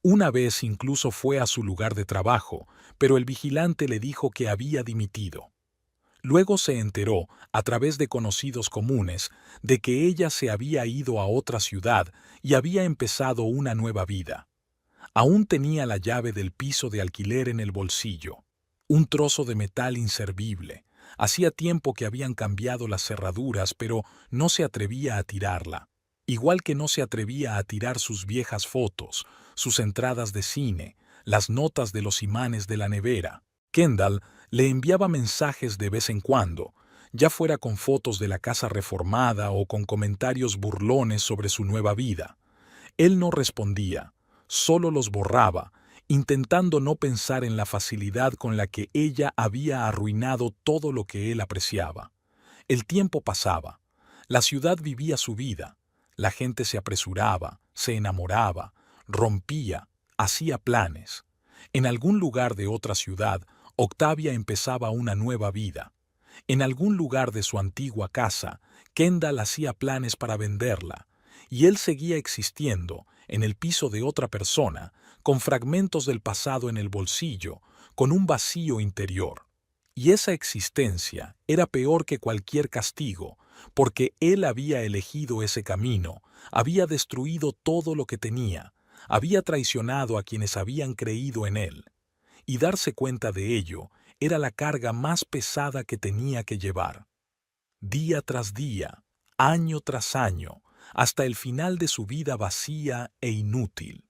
Una vez incluso fue a su lugar de trabajo, pero el vigilante le dijo que había dimitido. Luego se enteró, a través de conocidos comunes, de que ella se había ido a otra ciudad y había empezado una nueva vida. Aún tenía la llave del piso de alquiler en el bolsillo. Un trozo de metal inservible. Hacía tiempo que habían cambiado las cerraduras, pero no se atrevía a tirarla. Igual que no se atrevía a tirar sus viejas fotos, sus entradas de cine, las notas de los imanes de la nevera. Kendall le enviaba mensajes de vez en cuando, ya fuera con fotos de la casa reformada o con comentarios burlones sobre su nueva vida. Él no respondía, solo los borraba, intentando no pensar en la facilidad con la que ella había arruinado todo lo que él apreciaba. El tiempo pasaba. La ciudad vivía su vida. La gente se apresuraba, se enamoraba, rompía, hacía planes. En algún lugar de otra ciudad, Octavia empezaba una nueva vida. En algún lugar de su antigua casa, Kendall hacía planes para venderla, y él seguía existiendo en el piso de otra persona, con fragmentos del pasado en el bolsillo, con un vacío interior. Y esa existencia era peor que cualquier castigo, porque él había elegido ese camino, había destruido todo lo que tenía, había traicionado a quienes habían creído en él. Y darse cuenta de ello era la carga más pesada que tenía que llevar. Día tras día, año tras año, hasta el final de su vida vacía e inútil.